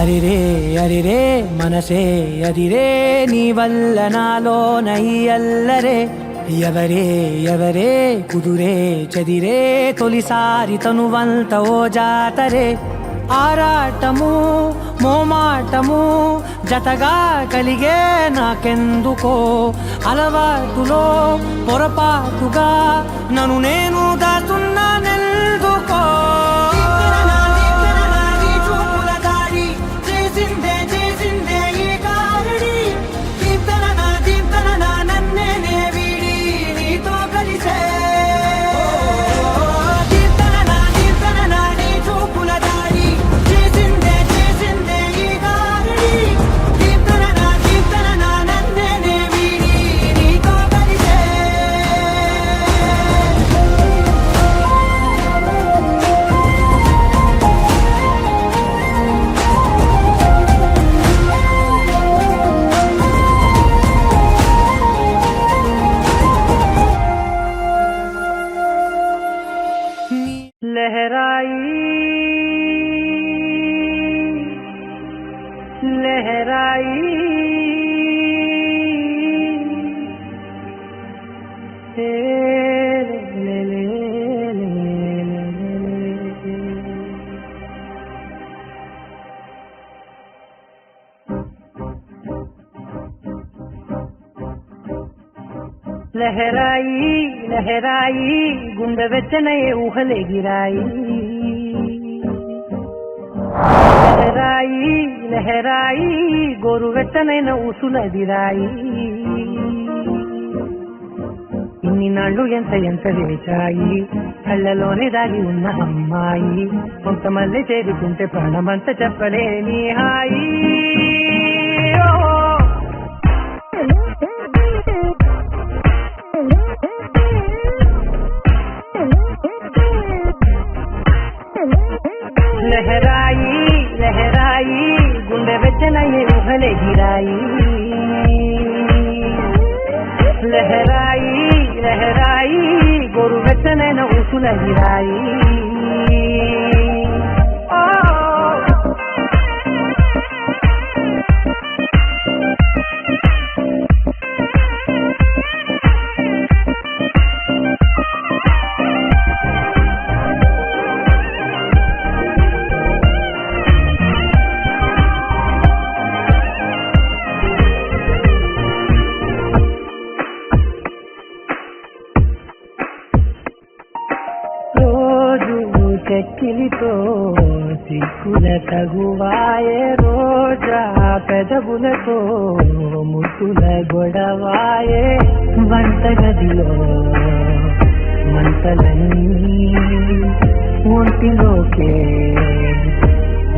అరిరే అరిరే మనసే అదిరే నీ వల్ల నాలోన ఈ అల్లరే ఎవరే ఎవరే కుదురే చదిరే తొలిసారి తనువంత ఓ జాతరే ఆరాటము మోమాటము జతగా కలిగే నాకెందుకో అలవాటులో పొరపాటుగా నన్ను నేను దాస్తున్నానెందుకో लहराई लहराई लहराई गुंड वेच्चने ऊहले गिराई लहराई लहराई गोरु వెచ్చనైన ఊసులదిరాయి ఇన్ని నాళ్ళు ఎంత ఎంత వేచాయి కళ్ళలోనే దాగి ఉన్న అమ్మాయి కొంతమంది చేరుకుంటే ప్రాణమంత చెప్పలేని హాయి लहराई लहराई गुंडे वेच्चने ऊहले गिराई लहराई लहराई गोरु वेच्चनैन ऊसुलदिराई చెక్కిలితో సిక్కుల తగువాయే రోజా పెదవులతో ముద్దుల గొడవాయే వంటగదిలో మంటలన్నీ ఒంటిలోకే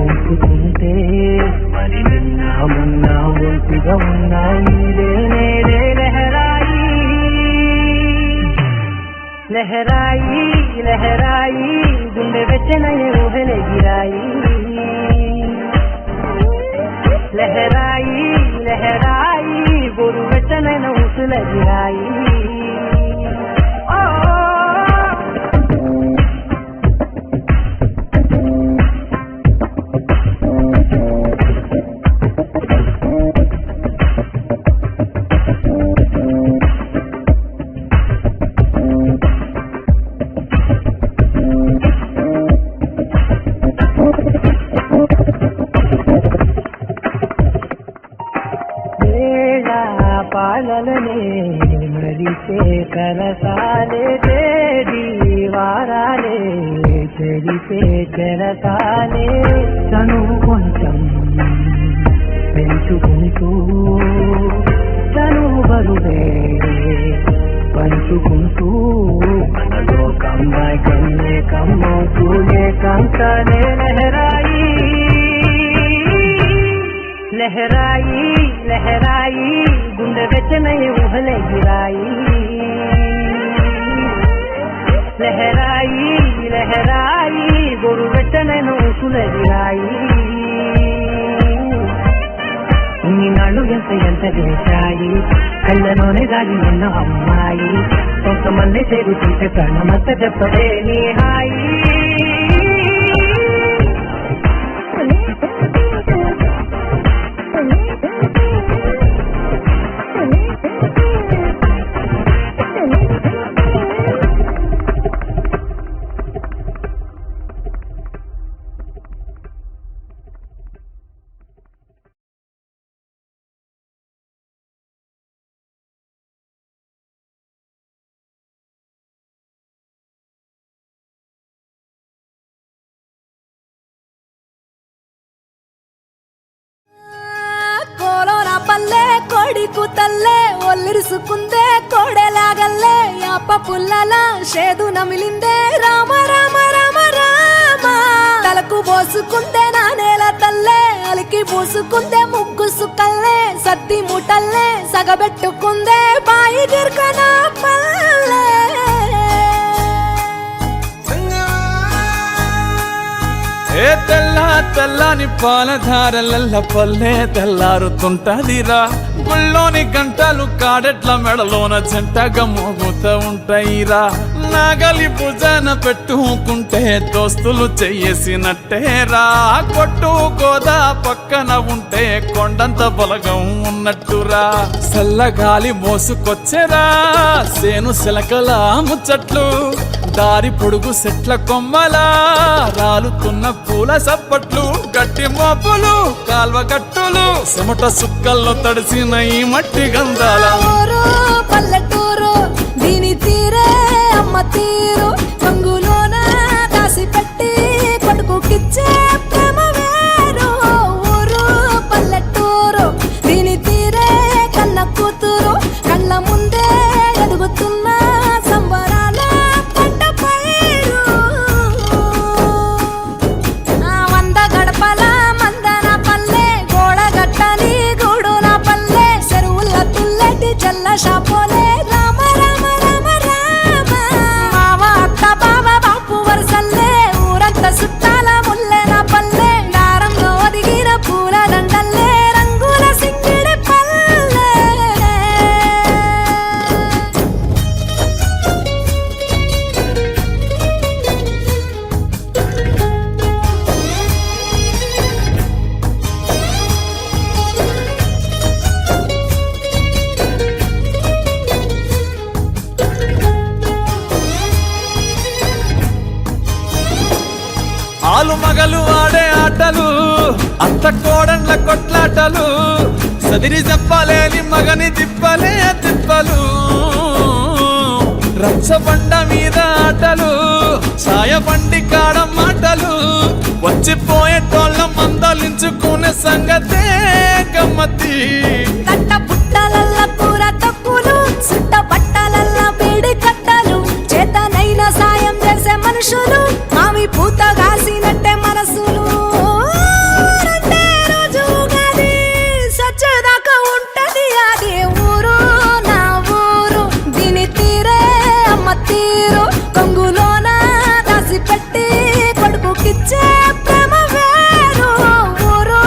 ఉంపుతుంటే మరి నిన్న మొన్న ఒంటిగా ఉన్నాయి लहराई लहराई गुंडे वेच्चने ऊहले गिराई लहराई लहराई गोरु वेच्चनैन ऊसुलदिराई పాలనే మరిచే కరసాలే దీవారాలే చెడిపే చెరసాలే తను కొంచెం పెంచుకుంటూ తను బరువే పంచుకుంటూ మనలో కమ్మాయి కన్నే కమ్మవుతూనే కంకనే లహరాయి लहराई लहराई गुंडे वेच्चने ऊहले गिराई लहराई लहराई गोरु वेच्चनैन ऊसुलदिराई ఇన్ని నాళ్ళు ఎంత ఎంత వేశాయి కళ్ళలోనే దాగి ఉన్న అమ్మాయి కొంతమంది చేరుకుంటే ప్రాణమంత చెప్పలేని హాయి కోడి కూతల్లే ఒల్లిరుసుకుందే కోడెలాగల్లే యాప పుల్లల షేదు నమిలిందే రామ రామ రామ రామ తలకు పోసుకుందే నా నేల తల్లే అలికి పూసుకుందే ముగ్గు సుక్కల్లే సత్తి మూటల్లే సగబెట్టుకుందే బాయి గిర్కన పల్లె ఏ తెల్లని పాలధారలల్ల పల్లె తెల్లారుతుంటదిరా గుళ్ళోని గంటలు కాడెట్ల మెడలోన జంటగా మోగుతూ ఉంటాయిరా నాగలి భుజాన పెట్టుకుంటే దోస్తులు చెయ్యేసినట్టేరా కొట్టు గోదా పక్కన ఉంటే కొండంత బలగం ఉన్నట్టురా చల్లగాలి మోసుకొచ్చెరా సేను సిలకల ముచ్చట్లు దారి పొడుగు సెట్ల కొమ్మలా రాలుతున్న పూల సప్పట్లు గట్టి మోపులు కాల్వ గట్టులు చెమట సుక్కల్లో తడిసిన ఈ మట్టి గంధాల ఊరు పల్లెటూరు దీని తీరే అమ్మ తీరు కంగులోన దాసి పెట్టి కొడుకుకిచ్చే ప్రేమ వేరు ఊరు పల్లెటూరు దీని తీరే కన్న కూతురు కళ్ళ ముందే ఎదుగుతున్న సంబరాల పంట పైరు వంద గడపల మందన పల్లె గోడ గట్టని గూడున పల్లె చెరువుల తుల్లటి జల్ల షాపోలే రామ రామ రామ రామ మావ అత్త బావ బాపు వరసల్లే ఊరంత సుట్టాల ముల్లెన పల్లె దారంలో ఒదిగిన పూల దండల్లే రంగుల సింగిడి పల్లె ఆలు మగలు ఆడే ఆటలు అత్త కోడన్ల కొట్లాటలు సదిరి చెప్పలేని మగని తిప్పలే తిప్పలు రచ్చబండ మీద ఆటలు ఛాయబండి కాడ మాటలు వచ్చిపోయేటోళ్ళ మందలించుకునే సంగతే గమ్మతి తట్ట పుట్టలల్ల కూర తక్కులు సుట్ట పట్టలల్ల వేడి కట్టలు చేతనైన సాయం చేసే మనుషులు మావి పూత కాసినట్టే మనసులు రెండే రోజు గది సచ్చేదాకా ఉంటది అది ఊరు నా ఊరు దీని తీరే అమ్మ తీరు కొంగులోన దాసి పెట్టి కొడుకుకిచ్చే ప్రేమ వేరు ఊరు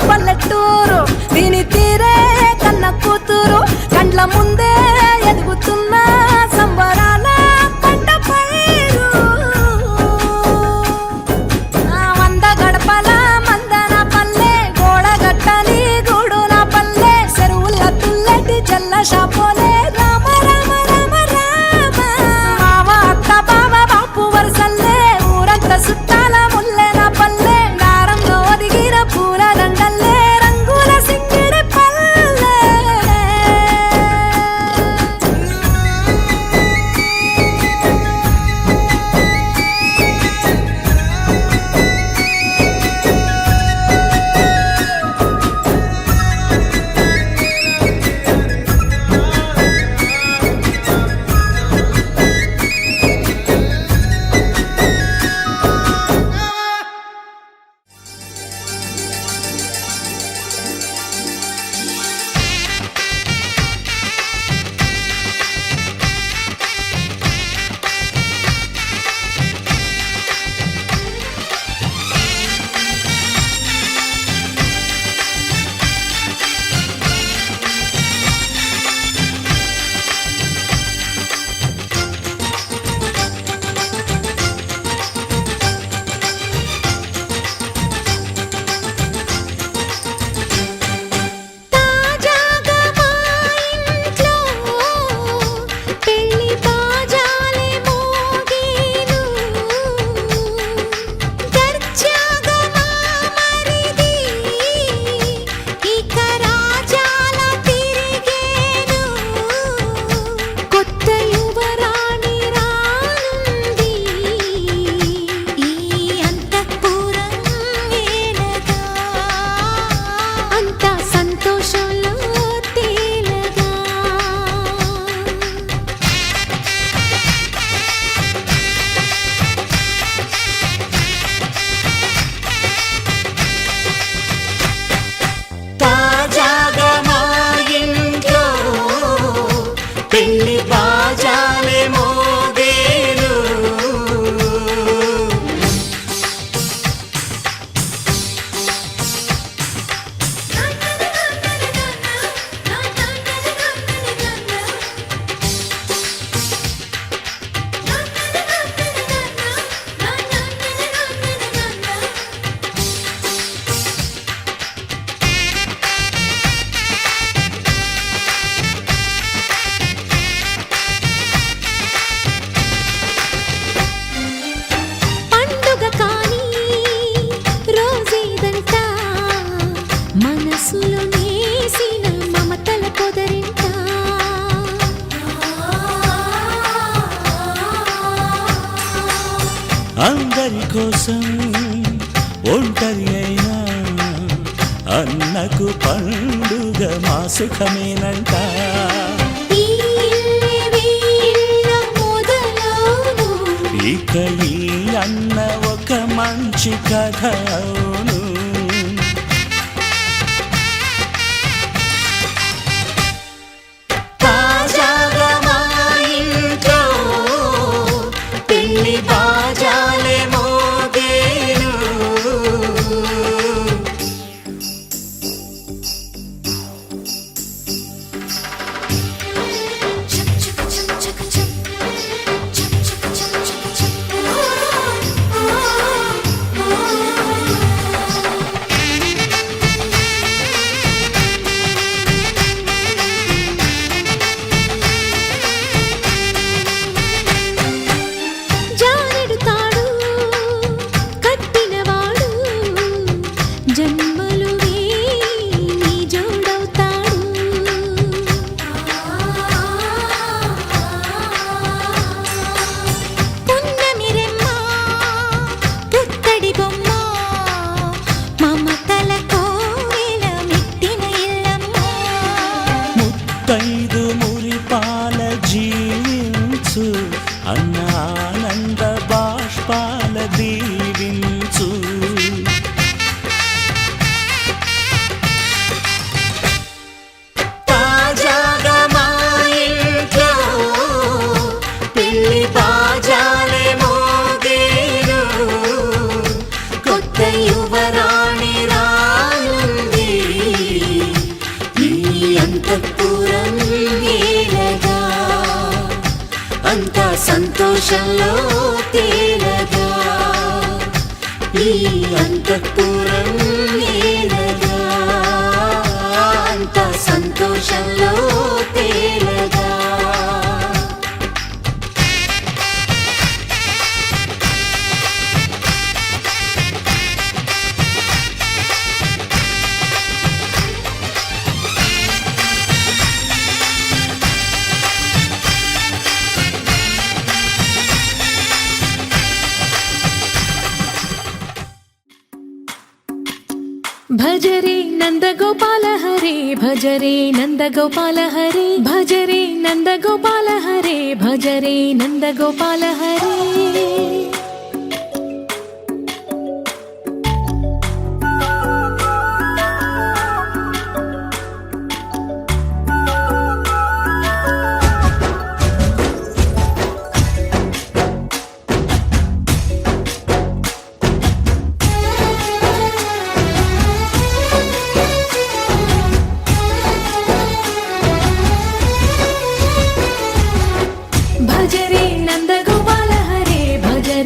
పల్లెటూరు దీని తీరే కన్న కూతురు కండ్ల ముందే ఎదుగుతున్న సంబరాల పంట పైరు కోసం ఒంటరి అయినా అన్నకు పండుగ మా సుఖమేనంట. ఈ వీళ్ళ మొదలవును, ఇక ఈ అన్న ఒక మంచి కథ అవును. తాజాగా మా ఇంట్లో పెళ్లి బాజాలే మోగేను. చక్ చక్ చక్ చక్ చక్, చక్ చక్ చక్ చక్ చక్. జానెడు తాడు కట్టినవాడు జన్మలు నీ జోడవుతాడు. పున్నమి రెమ్మ పుత్తడి బొమ్మ మమతల కోవెల మెట్టిన ఇల్లమ్మ. ముత్తైదు మురిపాల జీవించు అన్న ఆనంద బాష్పాల దీవించు. తాజాగా మా ఇంట్లో పెళ్లి బాజాలే మోగేను. కొత్త యువరాణి రానుంది ఈ అంతఃపురం ఏలగా, అంతా సంతోషంలో తేలగా. ఈ అంతఃపురం ఏలగా, అంతా సంతోషంలో తేలగా. భజరే నందగోపాల హరే, భజరే నందగోపాల హరే, భజరే నందగోపాల హరే, భజరే నందగోపాల హరే. భజరే నందగోపాల హరే, భజరే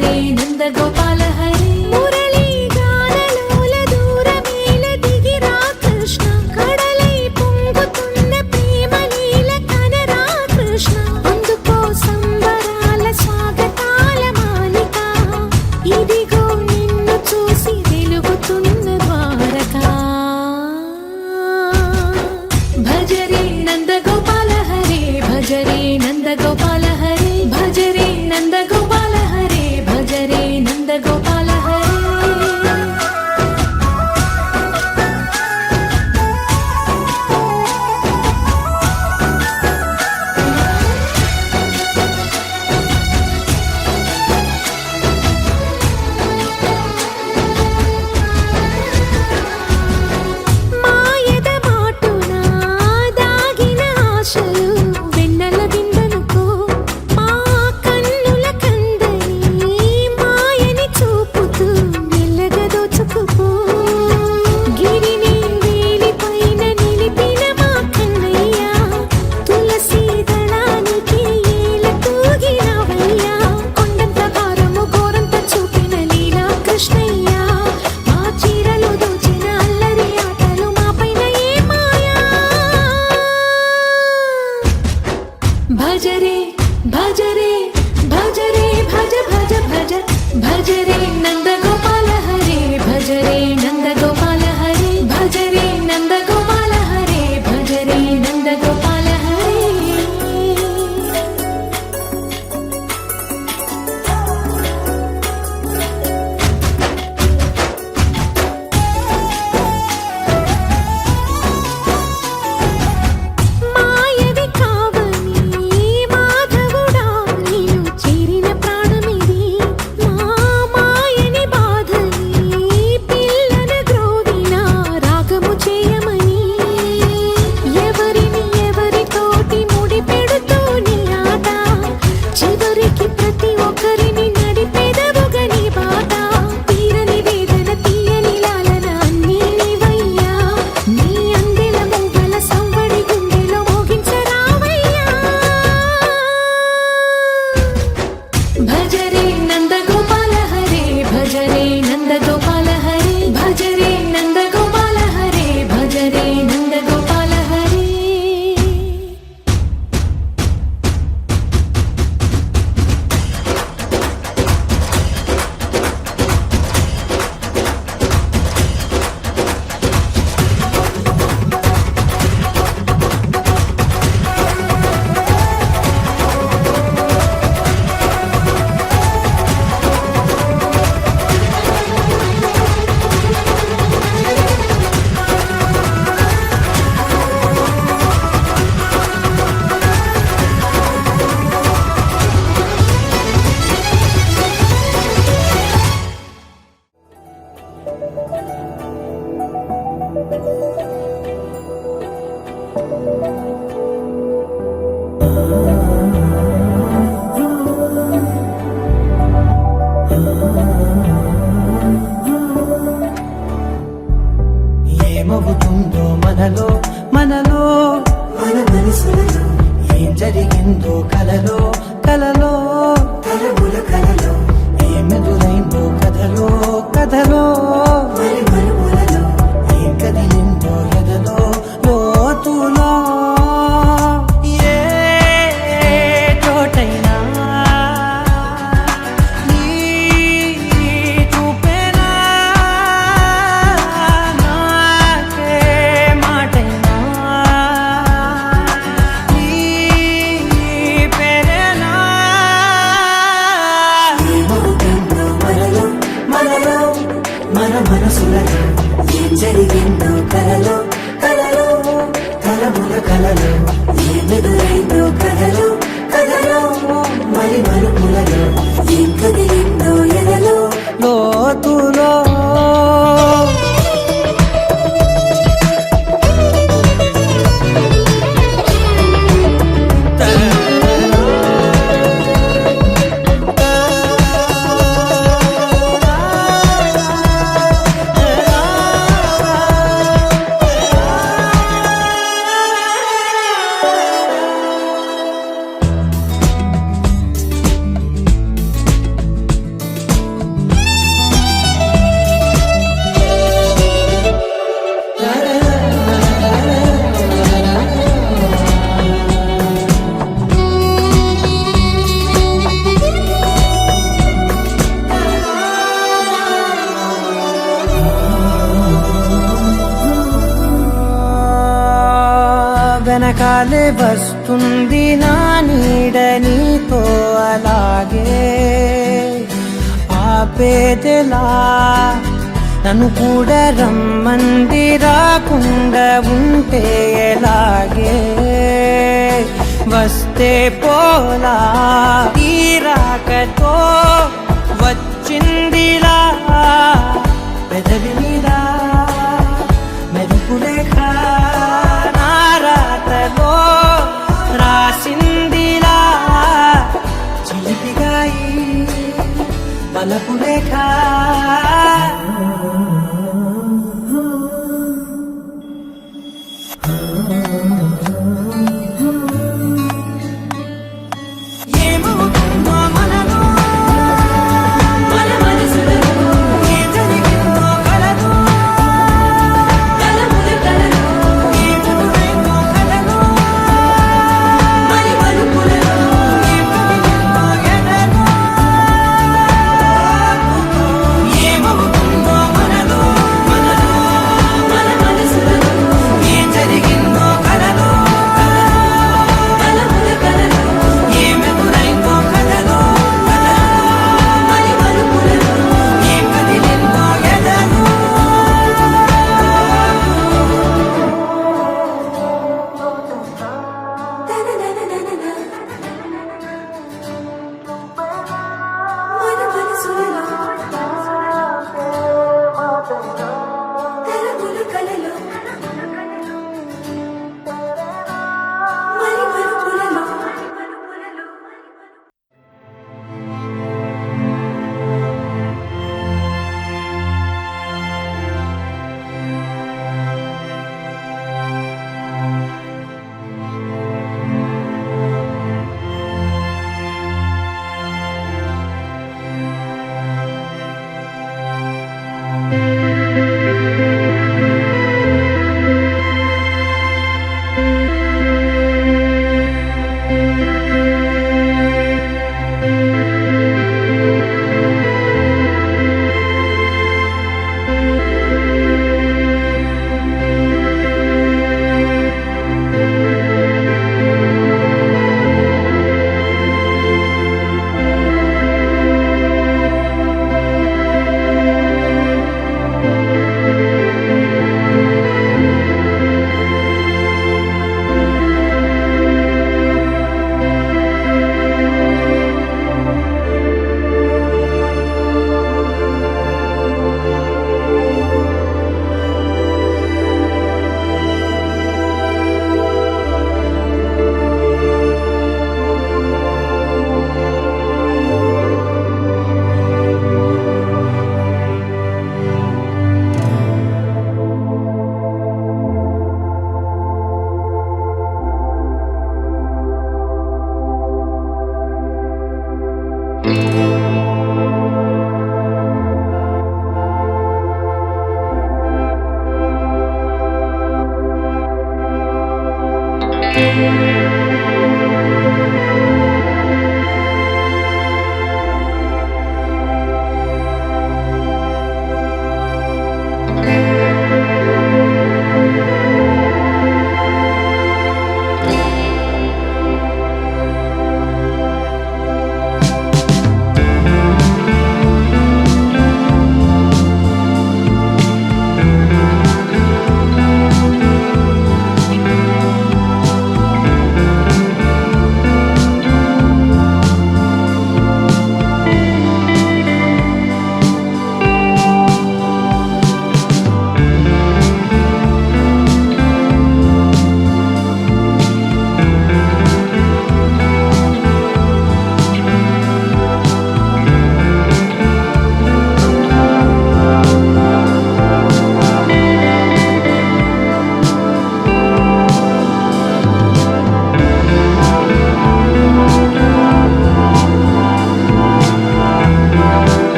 ఏమవుతుందో మనలో మనలో మన మనసులలో ఏం జరిగిందో కలలో కలలో తలముల కలలో ఏమెదురైందో కథలో కథలో మరి మరుపులలో ఏం కదిలిందో ఎదలో లోతులో ఏ చోటైనా నీ చూపేనా నాకే మాటైనా నీ పేరేనా ఏమవుతుందో మనలో మనలో మన మనసులలో ఏం జరిగిందో కలలో కలలో తలముల కలలో ఏమెదురైందో కథలో కథలో మరి మరుపులలో ఏం కదిలిందో ఎదలో లోతులో వెనకాలే వస్తుంది నా నీడ నీతో అలాగే ఆపేదెలా నన్ను కూడా రమ్మంది రాకుండా ఉంటే ఎలాగే వస్తే పోలా ఈ రాకతో వచ్చిందిలా పెదవి మీద మెరుపులేఖ నా రాతలో రాసిందిలా చిలిపిగాయి బలపులేఖ ఏమవుతుందో మనలో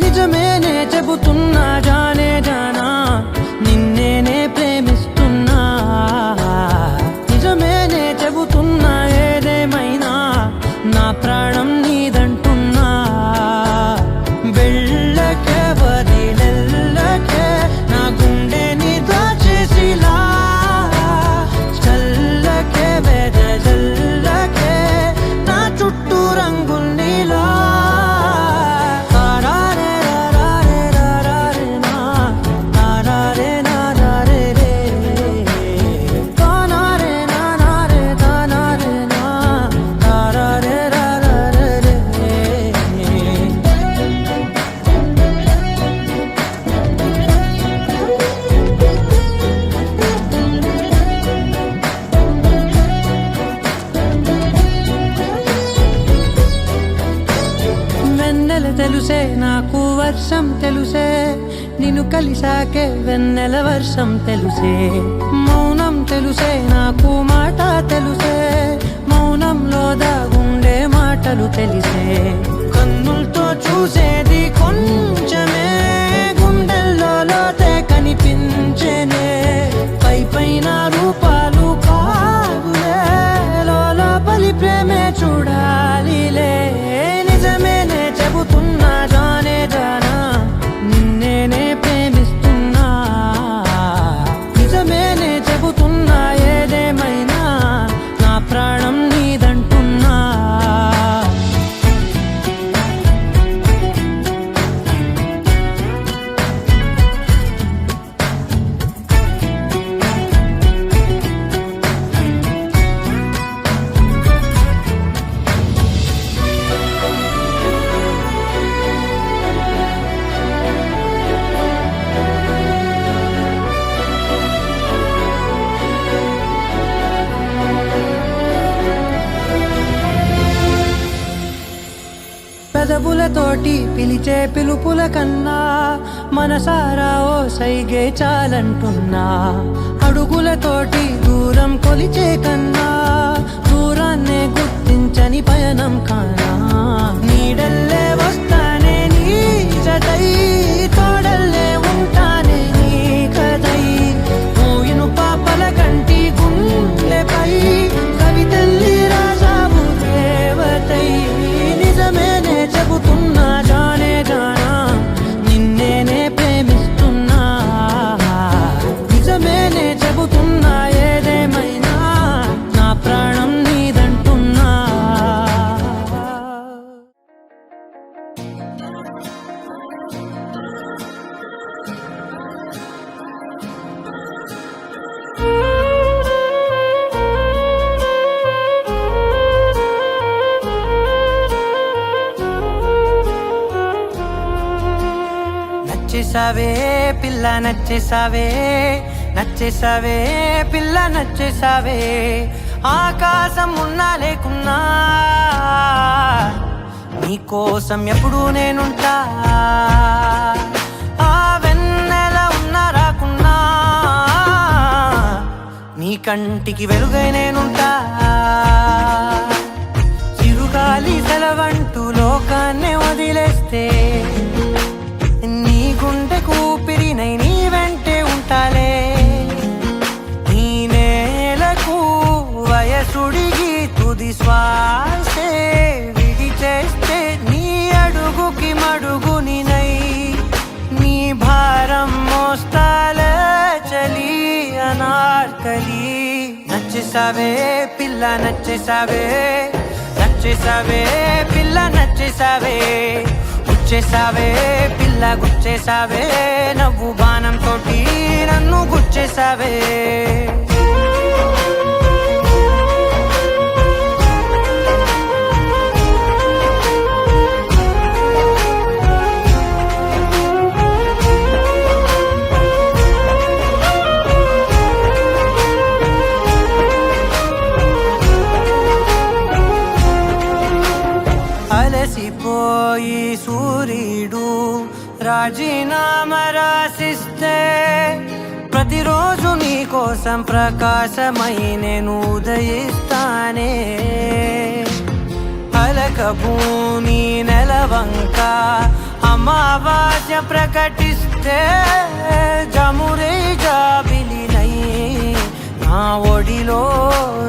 నిజమేనే చెబుతున్నా జానే జానా నిన్నేనే ప్రేమిస్తున్నా నిజమేనే చెబుతున్నా ఏదేమైనా నా ప్రాణం నీదంటున్నా వెళ్ళకే వదిలెల్లకే నా గుండెని దాచేసిలా చల్లకే వెదజల్లకే నా చుట్టూ రంగుల్నిలా తెలుసే నాకు వర్షం తెలుసే నిన్ను కలిసాకే వెన్నెల వర్షం తెలుసే మౌనం తెలుసే నాకు మాట తెలుసే మౌనంలో దాగుండే మాటలు తెలిసే కన్నులతో చూసేది కొంచెమే గుండెల్లో లోతే కనిపించేనే పై పైన రూపాలు కాదులే లోపలి ప్రేమే చూడాలిలే నిజమేనే చెబుతున్నా జానే జానా నిన్నేనే ప్రేమిస్తున్నా నిజమేనే చెబుతున్నా ఏదేమైనా నా ప్రాణం నీదంటున్నా పెదవులతోటి పిలిచే పిలుపుల కన్నా మనసారా ఓ సైగే చాలంటున్నా అడుగులతోటి దూరం కొలిచే కన్నా దూరాన్నే గుర్తించని పయనం కానా నీడల్లే వస్తానే నీ జతై తోడల్లే ఉంటానే నీ కదై మోయిను పాపల కంటి గుండెపై కవితల్లి రాజావు దేవతై నిజమేనే చెబుతున్నా జానే జానా నిన్నేనే ప్రేమిస్తున్నా నిజమేనే చెబుతున్నా ఏదేమైనా నా ప్రాణం నీదంటున్నా నచ్చేసావే పిల్ల నచ్చేసావే నచ్చేసావే పిల్ల నచ్చేసావే ఆకాశం ఉన్నా లేకున్నా నీకోసం ఎప్పుడూ నేనుంటా ఆ వెన్నెల ఉన్నా రాకున్నా నీ కంటికి వెలుగై నేనుంటా చిరుగాలి సెలవంటూ లోకాన్నే వదిలేస్తే నీ గుండెకు ఊపిరినై నీ వెంటే ఉంటాలే ఈ నేలకు వయసుడిగి తుది శ్వాసే విడిచేస్తే నీ అడుగుకి మడుగునినై నీ భారం మోస్తాలే చలి అనార్కలి నచ్చేసావే పిల్ల నచ్చేసావే నచ్చేసావే పిల్ల నచ్చేసావే గుచ్చేసావే పిల్ల గుచ్చేసావే నవ్వు బాణం తోటి నన్ను గుచ్చేసావే అలసిపోయి సూర్యుడు రాజీనామా రాసిస్తే ప్రతిరోజు నీ కోసం ప్రకాశమై నేను ఉదయిస్తానే అలక భూమి నెలవంక అమావాస్య ప్రకటిస్తే జమురే జాబిలినై నా ఒడిలో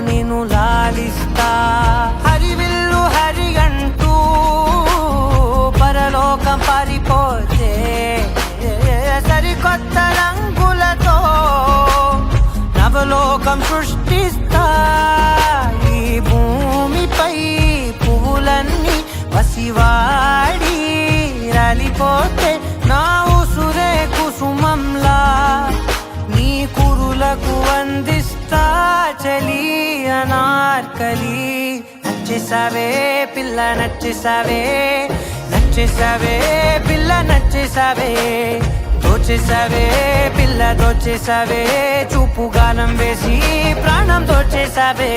నిన్ను లాలిస్తా హరివిల్లు హరిగంటూ పరలోకం పారిపోతే సరికొత్త రంగులతో నవలోకం సృష్టిస్తా ఈ భూమిపై పువ్వులన్నీ వసివాడి రాలిపోతే నా ఉసురే కుసుమంలా నీ కురులకు వందిస్తా చలి అనార్కలి నచ్చేసావే పిల్ల నచ్చేసావే నచ్చేసావే పిల్ల నచ్చేసావే దోచేసావే పిల్ల దోచేసావే చూపు గాలం వేసి ప్రాణం దోచేసావే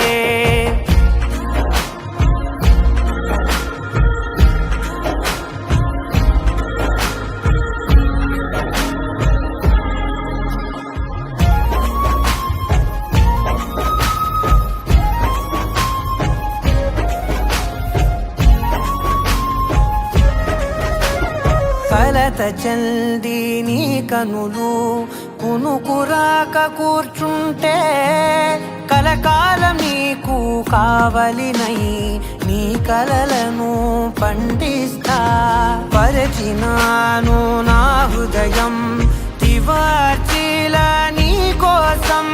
కలత చల్ది నీ కనులు కునుకురాక కూర్చుంటే కలకాలం నీకు కావలినై నీ కలలను పండిస్తా పరిచినాను నా హృదయం తివార్చిలా నీ కోసం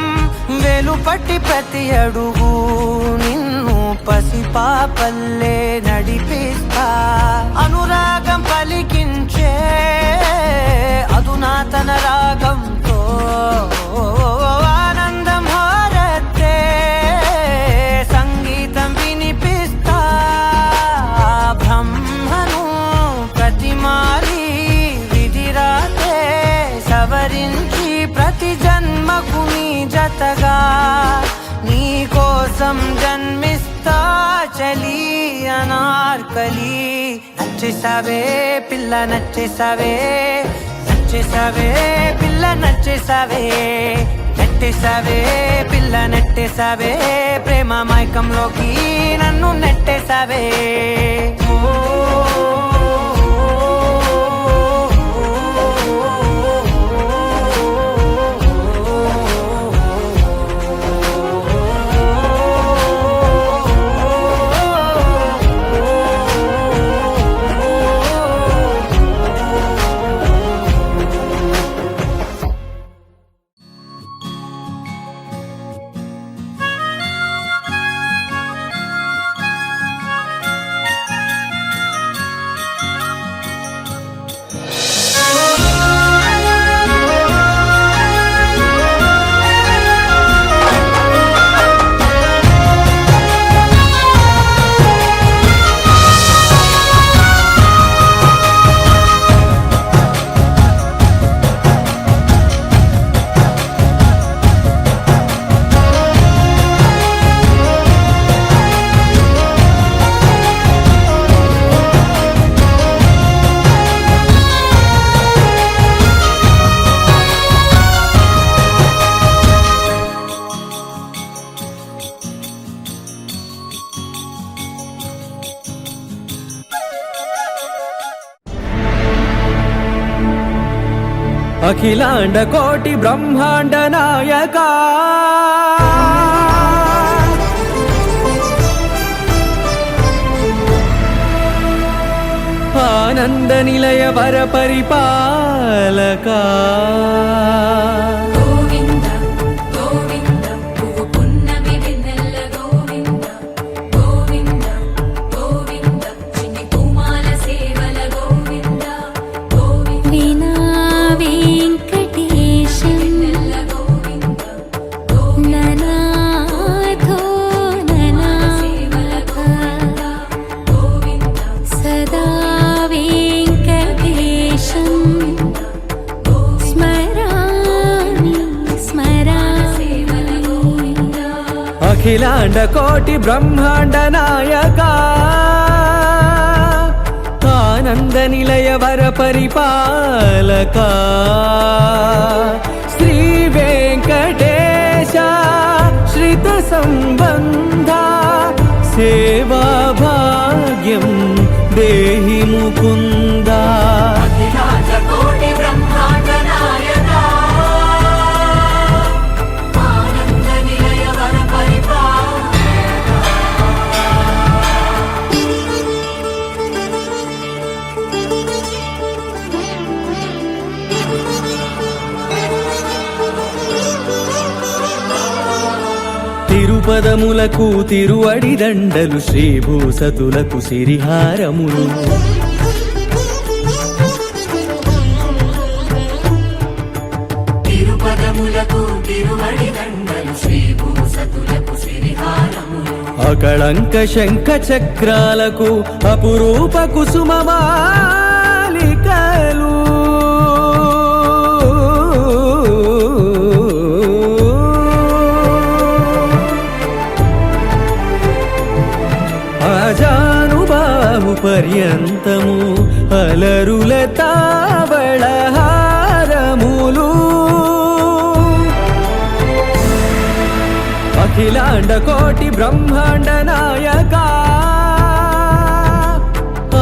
వెలుపట్టి ప్రతి అడుగు నిన్ను పసిపాపల్లే నడిపిస్తా అనురాగం పలికించే అధునాతన రాగంతో ఆనందం హారతే సంగీతం వినిపిస్తా బ్రహ్మను ప్రతిమాలి విధిరాతే సవరించి ప్రతి జన్మకు నీ జతగా నీ కోసం జన్మిస్తా చలి అనార్కలి నచ్చేసావే పిల్ల నచ్చేసావే నచ్చేసావే పిల్ల నచ్చేసావే నెట్టేసావే పిల్ల నెట్టేసావే ప్రేమ మైకంలోకి నన్ను నెట్టేసావే అఖిలాండ కోటి బ్రహ్మాండ నాయక ఆనంద నిలయ వర పరిపాలక గోవింద గోవింద పువ్వు పున్నమి వెన్నెల గోవింద గోవింద గోవింద చిన్ని పూమాల సేవల గోవింద గోవింద వీణా వెంకటేశం వెన్నెల గోవింద ననాథో ననా సేవల గోవింద గోవింద సదా వెంకటేశం స్మరామి స్మరామి అఖిలాండ కోటి బ్రహ్మాండ నాయక ఆనంద నిలయ వర పరిపాలక శ్రీ వెంకటేశ శ్రిత సంబంధ సేవా భాగ్యం దేహి ముకుందా తిరుపదములకు తిరువడి దండలు శ్రీభూసతులకు సిరిహారములు తిరుపదములకు తిరువడి దండలు శ్రీభూసతులకు సిరిహారములు అకళంక శంఖ చక్రాలకు అపురూప కుసుమమాలికలు ఆజానుబాహు పర్యంతము అలరుల తావళహారములు అఖిలాండ కోటి బ్రహ్మాండ నాయక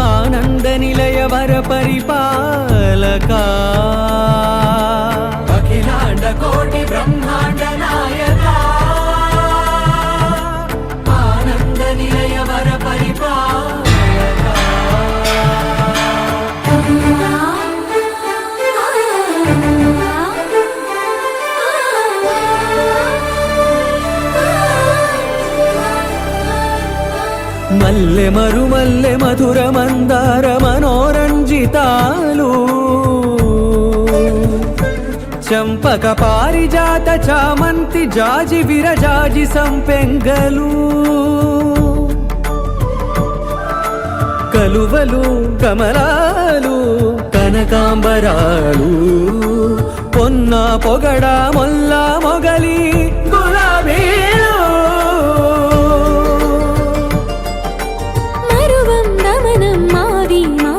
ఆనంద నిలయ వర పరిపాలక అఖిలాండ కోటి బ్రహ్మాండ నాయక ఆనంద నిలయ వర పరిపాలక మల్లె మరుమల్లె మధుర మందార మనోరంజితాలు చంపక పారిజాత చామంతి జాజి విరజాజి సంపెంగలు కలువలు కమలాలు కనకాంబరాలు పొన్న పొగడ మొల్ల మొగలి గులాబీలు మరువం నమనం మావి మా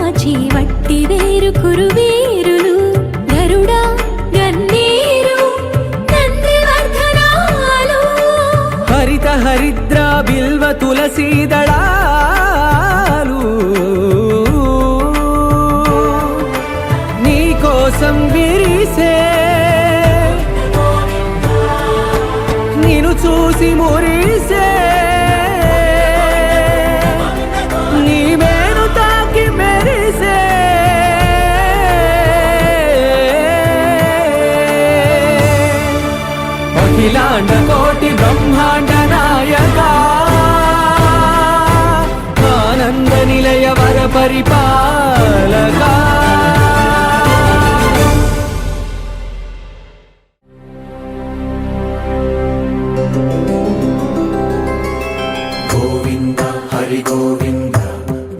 తులసీదళాలు నీ కోసం విరిసే నిన్ను చూసి మురిసే నీ మేను తాకి మెరిసే అఖిలాండ కోటి బ్రహ్మాండ నాయక ఆనంద నిలయ వర పరిపాలక గోవింద హరి గోవింద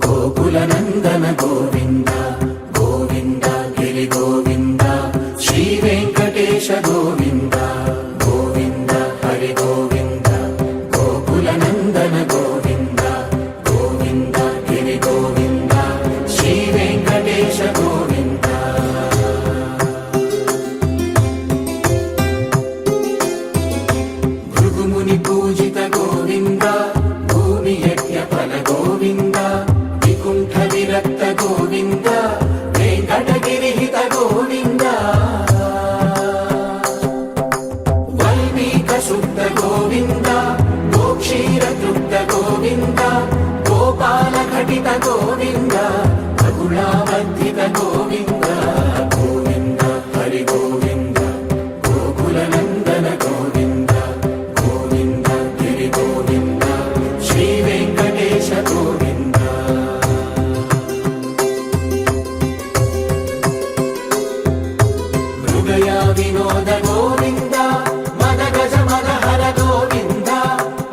గోకుల నందన గోవింద గోవింద గిరి గోవింద శ్రీ వెంకటేశ గోవింద గోవింద హరి గోవింద గోకుల నందన గోవింద గోవింద గిరి గోవింద శ్రీ వెంకటేశ గోవింద భృగుముని పూజిత గోవింద భూమి యజ్ఞ ఫల గోవింద వికుంఠ విరక్త గోవింద వెంకటగిరిహిత గోవింద వల్మీక శుద్ధ గోవింద గోక్షీర తృప్త గోవింద గోపాల ఘటిత గోవింద బహుళావర్ధిత గోవింద గోవింద హరి గోవింద గోకుల నందన గోవింద గోవింద గిరి గోవింద శ్రీ వెంకటేశ గోవింద మృగయా వినోద గోవింద మద గజ మద హర గోవింద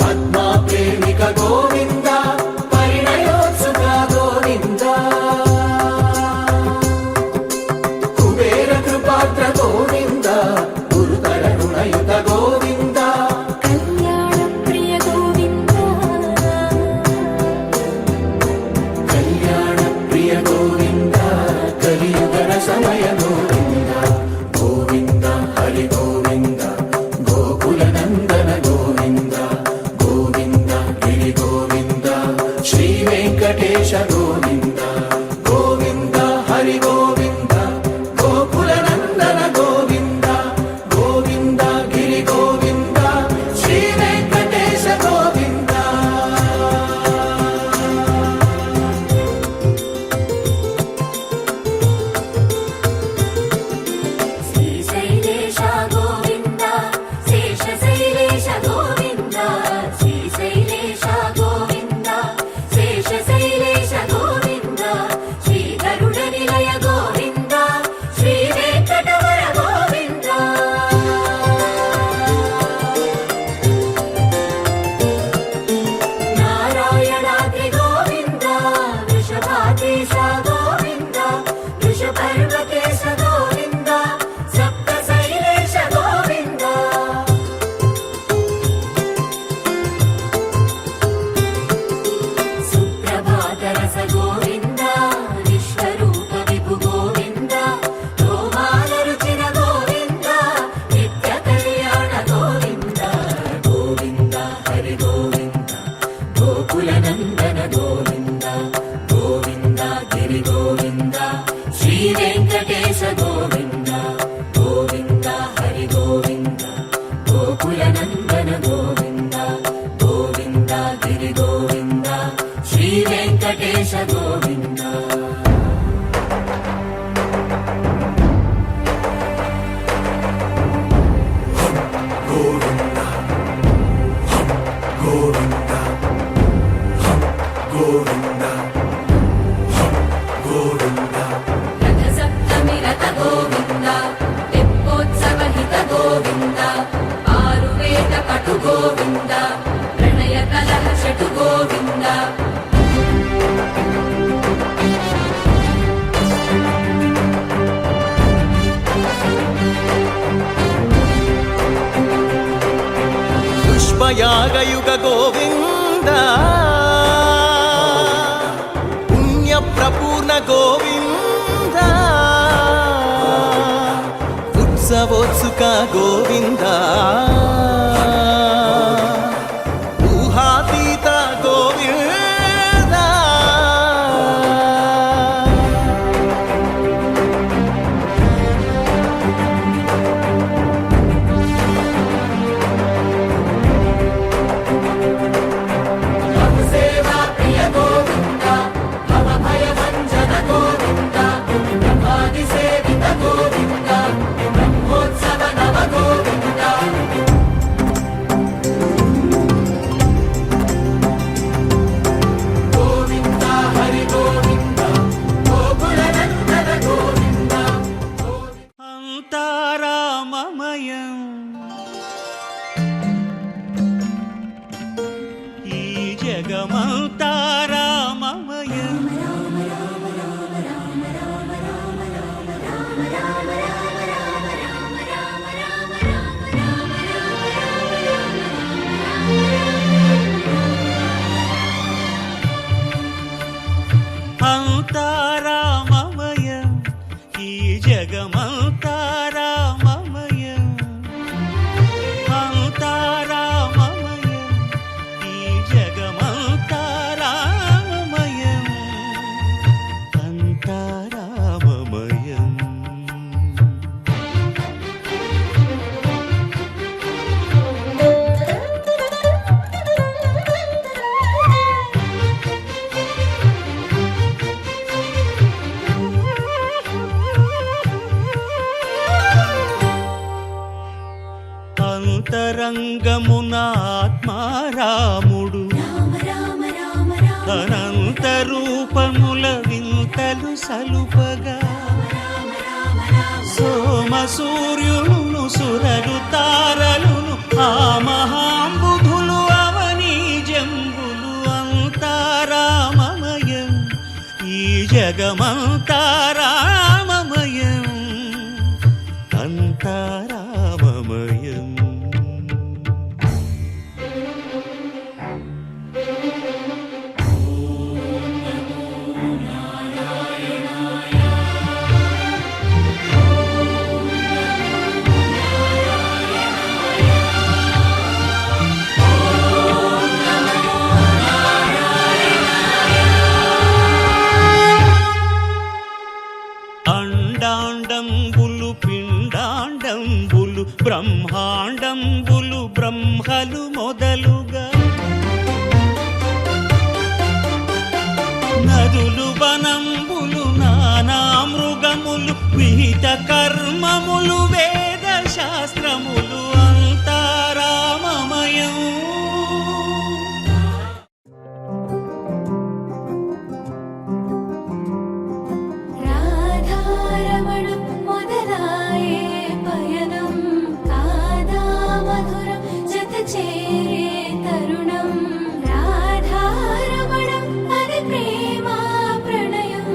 పద్మా ప్రేమిక గోవింద పరిణయోత్సుక గోవింద కుబేర కృపాత్ర గోవింద గురుతర రుణయుత గోవింద కళ్యాణ ప్రియ గోవింద కళ్యాణ ప్రియ గోవింద కలియుగర సమయ గోవింద గోవింద హరి గోవింద గోకుల నందన గోవింద గోవింద గిరి గోవింద శ్రీ వెంకటేశ గోవింద గోవింద హరి గోవింద గోకుల నందన గోవింద గోవింద గిరి గోవింద శ్రీ వెంకటేశ గోవింద శ్రీశైలేశ గోవింద శేషశైలేశ గోవింద శ్రీశైలేశ గోవింద శేషశైలేశ గోవింద శ్రీ గరుడ నిలయ గోవింద శ్రీ వెంకటవర గోవింద నారాయణాద్రి గోవింద వృషభాదేశ గోవింద వృషపర్వతేశ గోవింద సప్త శైలేశ గోవింద సుప్రభాతరస గోవింద విశ్వరూప విభు గోవింద రోమాల రుచిర గోవింద నిత్య కళ్యాణ గోవింద గోవింద హరి గోవింద గోకుల నందన గోవింద గోవింద గిరి గోవింద శ్రీ వెంకటేశ గోవింద గోవింద హరి గోవింద గోకుల నందన గోవింద గోవింద గిరి గోవింద శ్రీ వెంకటేశ గోవింద గోవింద గోవింద గోవింద గోవింద రథ సప్తమి రథ గోవింద తెప్పోత్సవ హిత గోవింద ఆరువేద పటు గోవింద ప్రణయ కలహ షటు గోవింద పుష్పయాగయుగ గోవింద పుణ్య ప్రపూర్ణ గోవింద ఉత్సవోత్సుక గోవింద ఊహాతీత అంతారామమయం అంతారామమయం ఈ జగమంతారామమయం అంతారామమయం ఈ జగమంతారామమయం అంతారామమయం అంతరంగమున ఆత్మారాముడు అనంత రూపముల వింతలు సలుపగా సోమ సూర్యులను సురలు తారలును ఆ మహాంబుధులు అవనీ జంబులు అంతారామమయం ఈ జగమంతారామమయం అంతారామమయం అండాండంబులు పిండాండంబులు బ్రహ్మాండంబులు బ్రహ్మలు మొదలుగా నదులు వనంబులు నానా మృగములు విహిత కర్మములు వేద శాస్త్రములు అంతారామమయం రాధారమణం మొదలాయే పయనం కాదా మధురం జత చేరే తరుణం రాధారమణం అది ప్రేమ ప్రణయం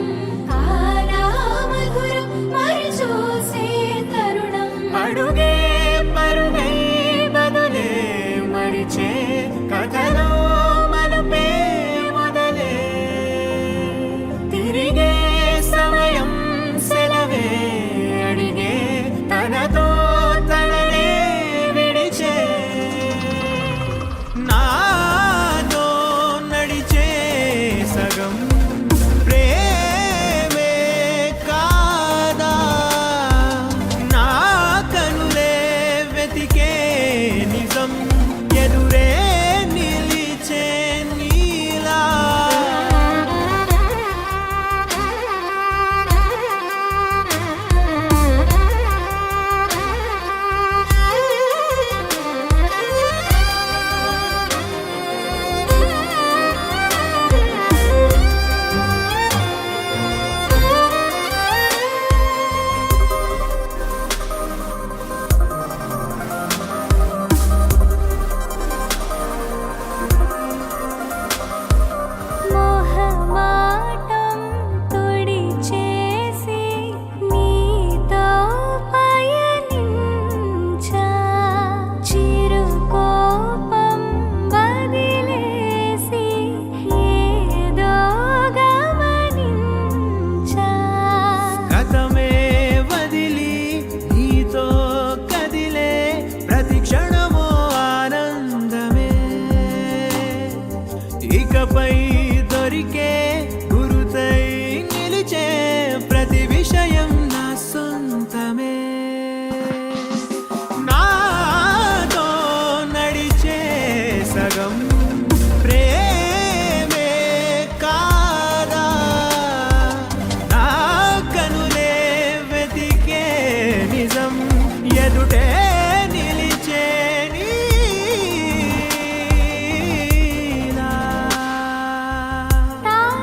కాదా మధురం మరి చూసే తరుణం అడుగే పరుగై బదులే మరిచే కథలో మలుపే మొదలే తిరిగే సమయం సెలవే అడిగే తనతో తననే విడిచే నాతో నడిచే సగం ప్రేమే కాదా నా కనులే వెతికే నిజం ఎదురే నిలిచే నీలా మోహమాటం తొడి చేసి నీతో పయనించా చిరుకోపం వదిలేసి ఏదో గమనించా గతమే వదిలి నీతో కదిలే ప్రతి క్షణమో ఆనందమే ఇకపై దొరికే గురుతై నిలిచే ప్రతి విషయం నా సొంతమే నాతో నడిచే సగం ప్రేమే కాదా నా కనులే వెతికే నిజం ఎదుటే నిలిచే నీలా తార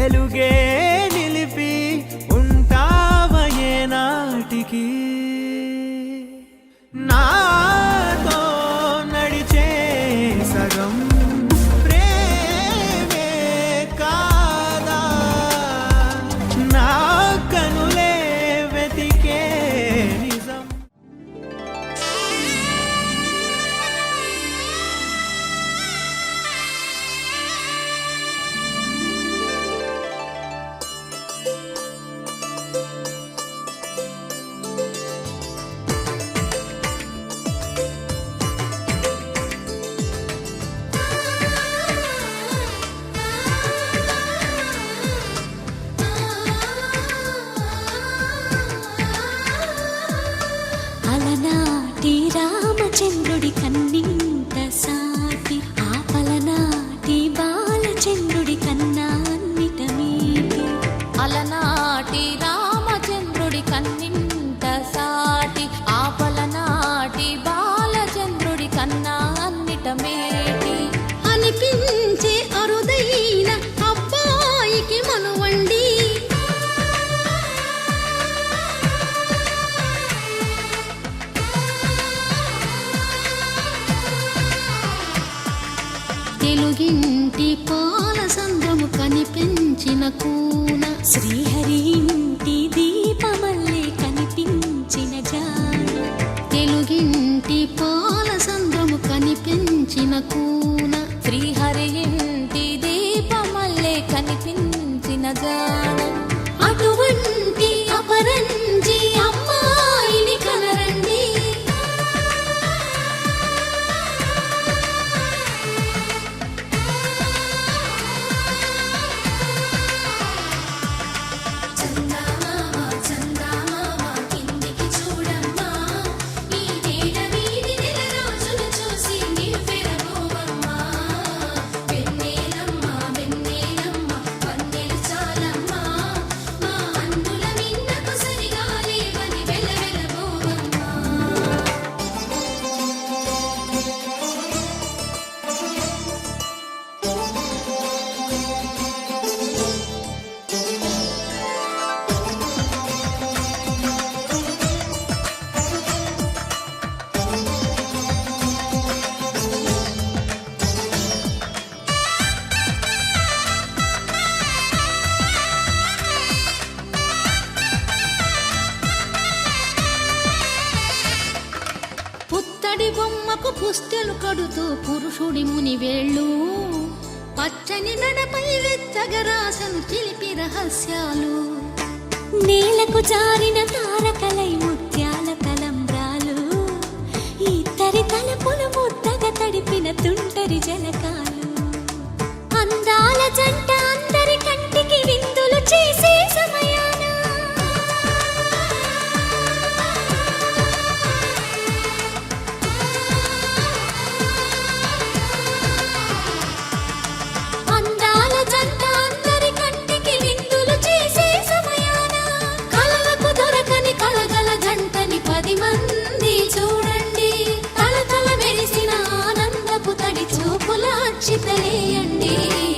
వెలుగే నిలిపి ఉంటావయే నాటికి నాతో నడిచే సగం ప్రేమే కాదా నా కనులే వెతికే నిజం. అలనాటి రామచంద్రుడి కన్నింత సాటి ఆపలనాటి బాలచంద్రుడి కన్నా అన్నిట మీటి. అలనాటి రామచంద్రుడి కన్నింత సాటి ఆపలనాటి బాలచంద్రుడి కన్నా అన్నిట మేటి. అనిపించే అరుదైన అబ్బాయికి మనువండి తెలుగింటి పాల సంద్రము కనిపించిన కూన శ్రీహరి ఇంటి దీపమల్లే కనిపించిన జాన. తెలుగింటి పాల సంద్రము కనిపించిన కూన శ్రీహరి ఇంటి దీపమల్లే కనిపించిన జాడ. అటువంటి అపరంజి అమ్మాయిని కనరండి. చందమామ చందమామ కిందికి చూడమ్మా, ఈ నేల వీధి నెల రోజులు చూసి నివ్వెరపోవమ్మా. వెన్నెలమ్మ వెన్నెలమ్మ వన్నెలు చాలమ్మా, మా అన్నుల మిన్నకు సరిగా లేవని వెలవెలబోవమ్మా. పుత్తడి బొమ్మకు పుస్తెలు కడుతూ పురుషుడి ముని వేళ్ళు, పచ్చని నడపై వెచ్చగరాసను చిలిపి రహస్యాలు. నేలకు జారిన తారకలై ముత్యాల తలంబ్రాలు, ఇద్దరి తలపులు ముద్దగా తడిపిన తుంటరి జలకాలు. అందాల జంట అందరి కంటికి విందులు చేసే సమయాన అందాల జంట అందరి కంటికి విందులు చేసే సమయాన కలలకు దొరకని కలగల జంటని 10 మంది చూడండి. తలతల మెరిసిన ఆనందపు తడి చూపుల అచ్చితలేయండి.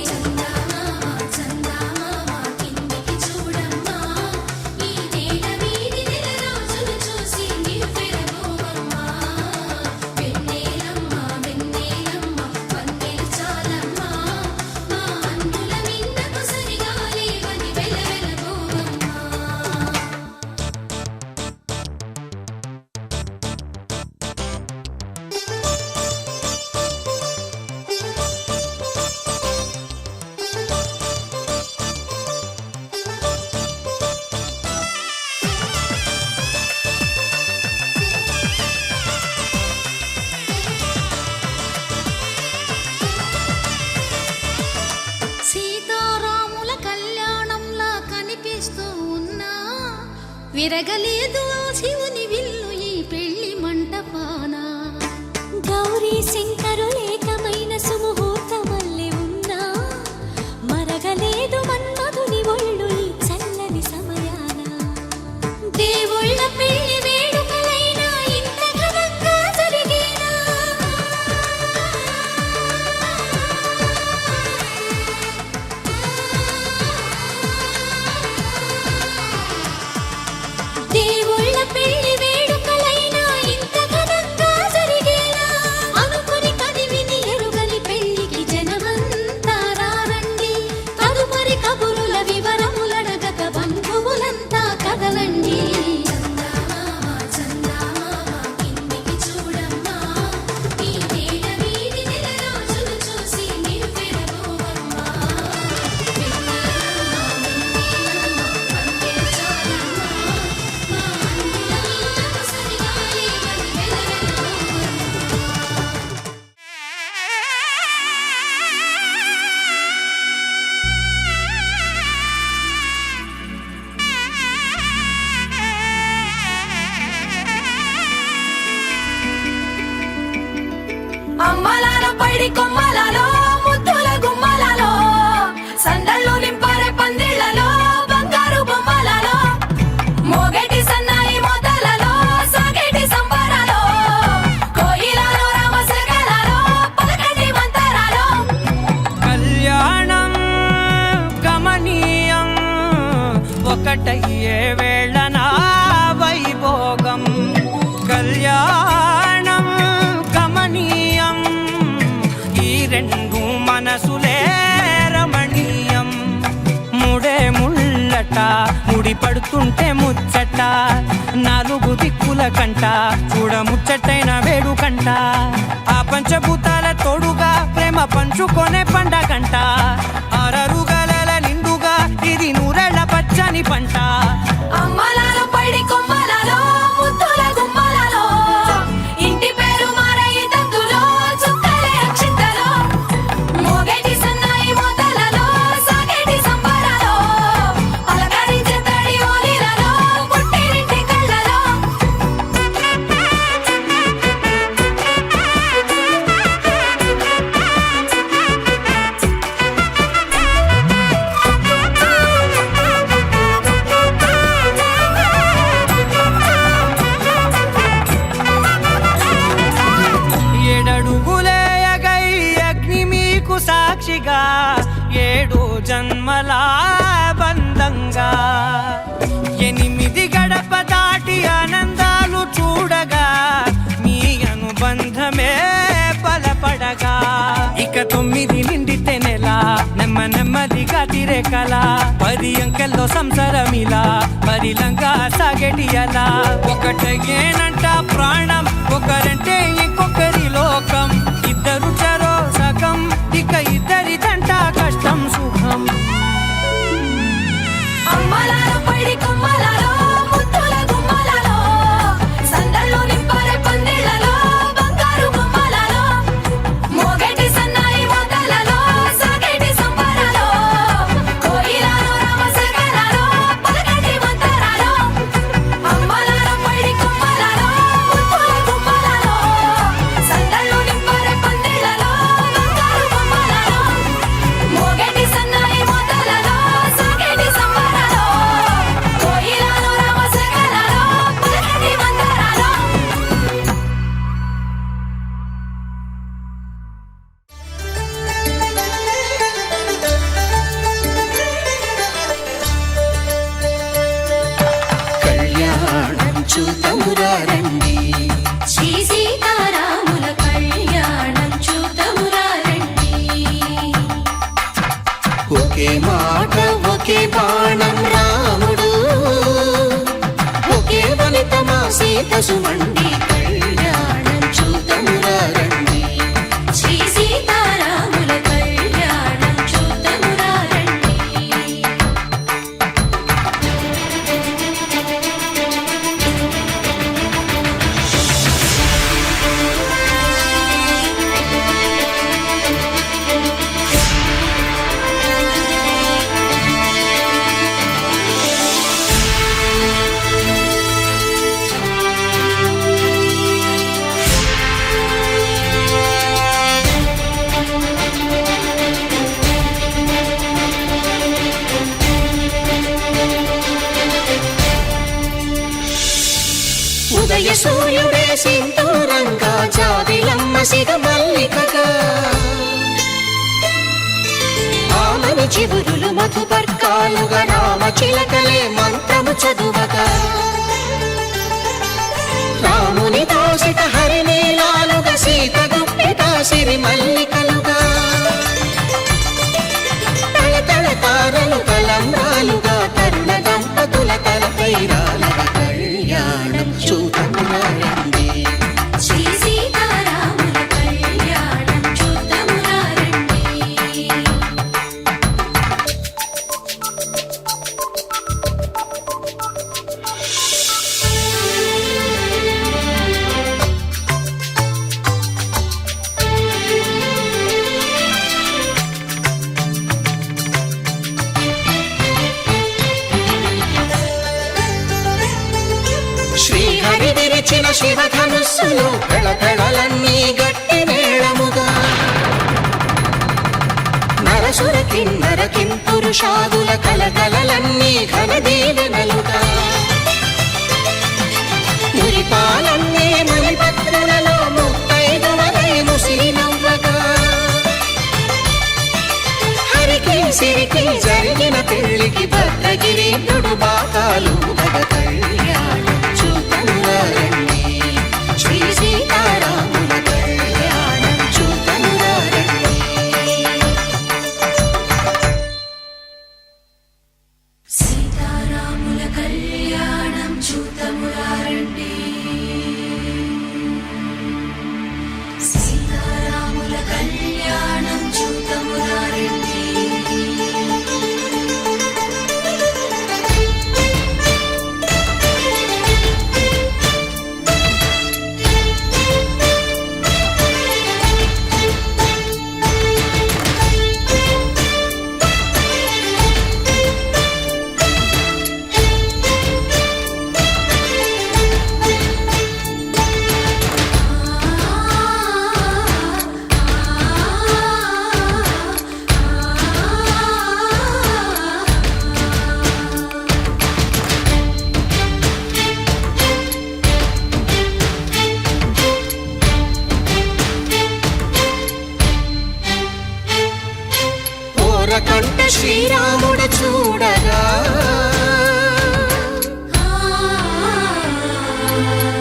చందమామ చందమామ కిందికి చూడమ్మా, ఈ నేల వీధి నెల రోజులు చూసి నివ్వెరపోవమ్మా. వెన్నెలమ్మ వెన్నెలమ్మ వన్నెలు చాలమ్మా, మా అన్నుల మిన్నకు సరిగా లేవని వెలవెలబోవమ్మా. సీతారాముల కళ్యాణంలా కనిపిస్తూ ఉన్నా విరగలేదు ఆ శివుని విల్లు ఈ పెళ్లి మంటపాన. గౌరీ శంకరులేకమైన సుముహూర్తమల్లె ఉన్నా మరగలేదు మన్మధుని ఒళ్ళు ఈ చల్లని సమయాన. దేవుళ్ళ పెళ్లి వేడుకలైనా ఇంత ఘనంగా జరిగేనా? అమ్మలాల పైడి కొమ్మలలో ముద్దుల గుమ్మలలో సందళ్ళు నింపారే పందిళ్లలో బంగారు బొమ్మలలో మోగేటి సన్నాయి మోతలలో సాగేటి సంబరాలో కోయిలలో రామసగలలో పలకటి మంతరాలో కళ్యాణం గమనీయం ఒకటయ్యే వేళ నా వైభోగం కళ్యాణం గమనీయం ఈ రెండు మనసులే రమణీయం ముడే ముళ్ళట ముడి పడుతుంటే ముచ్చట నాలుగు దిక్కుల కంట చూడ ముచ్చటైన వేడుకంట ఆ పంచభూతాల తోడుగా ప్రేమ పంచుకొనే పండగంట ఆరరుగల నిండుగా ఇది నూరెళ్ళ పచ్చని పంట అమ్మలాల పైడి కొమ్మలలో ముద్దుల గుమ్మలలో ఇంటి పేరు మారయి తందులో చుక్కలే అక్షింతలో మోగేటి సన్నాయి మోతలలో సాగేటి సంబరాలో పలకరించే తడి ఓలిలలో పుట్టినింటి కళ్ళలో ఏడడుగులేయగై అగ్ని మీకు సాక్షిగా 7 జన్మల బంధంగా 8 గడప దాటి ఆనందాలు చూడగా మీ అనుబంధమే బలపడగా ఇక 9 నిండితే నెల నెమ్మదిగా తిరే కల 10 అంకెల్లో సంసారమిలా పరిలంగా సాగేటి అలా ఒకటేనంట ప్రాణం ఒకరంటే ఇంకొకరి లోకం ఇద్దరు చరో సగం ఇక ఇద్దరిదంట కష్టం సుఖం అమ్మలాల పైడి కొమ్మలలో ముద్దుల గుమ్మలలో సందళ్ళు నింపారే పందిళ్లలో బంగారు బొమ్మలలో మోగేటి సన్నాయి మోతలలో సాగేటి సంబరాలో కోయిలలో రామసగలలో పలకటి మంతరాలో అమ్మలాల పైడి కొమ్మలలో ముద్దుల గుమ్మలలో సందళ్ళు నింపారే పందిళ్లలో బంగారు బొమ్మలలో మోగేటి సన్నాయి మోతలలో సాగేటి సంబరాలో కోయిలలో రామసగలలో పలకటి మంతరాలో కళ్యాణం చూతమురా రండి శ్రీ సీతారాముల కళ్యాణం చూతమురా రండి ఒకే మాట ఒకే బాణం రాముడు ఒకే వనితమా సీత సుమండి కళ్యాణం చూతమురా రండి శ్రీ సీతారాముల కళ్యాణం చూతమురా రండి ఉదయ సూర్యుడే సింధూరంగా జాబిలమ్మ సిగ మల్లికగా ఆమని చివురులు మధుపర్కాలుగా రామ చిలకలే మంత్రము చదువగా రాముని దోసిట హరినీలాలుగా సీత గుప్పిట సిరి మల్లికలుగా తళతళ తారలు కలంబ్రాలుగా తరుణ దంపతుల తలపైరాలుగా కళ్యాణం చూతమురా రండి శ్రీ సీతారాముల కళ్యాణం చూతమురా రండి శ్రీహరి విరిచిన శివధనుస్సులు కళకళలన్నీ గట్టి మేళం కలకలలన్నీ ఘన దీవెనలుగా మురిపాలన్నీ మునిపత్రులలో ముత్తైదువలై ముసిరి నవ్వగా హరికి సిరికి జరిగిన పెళ్లికి భద్రగిరీంద్రుడు బాకాలు గద కళ్యాణం చూతనురారండి శ్రీ సీతారాముల కళ్యాణం చూతనురారండి సీతారాముల కళ్యాణం చూతమురారండి సీతారాముల కళ్యాణం చూతమురారండి కంట శ్రీరాముడు చూడగా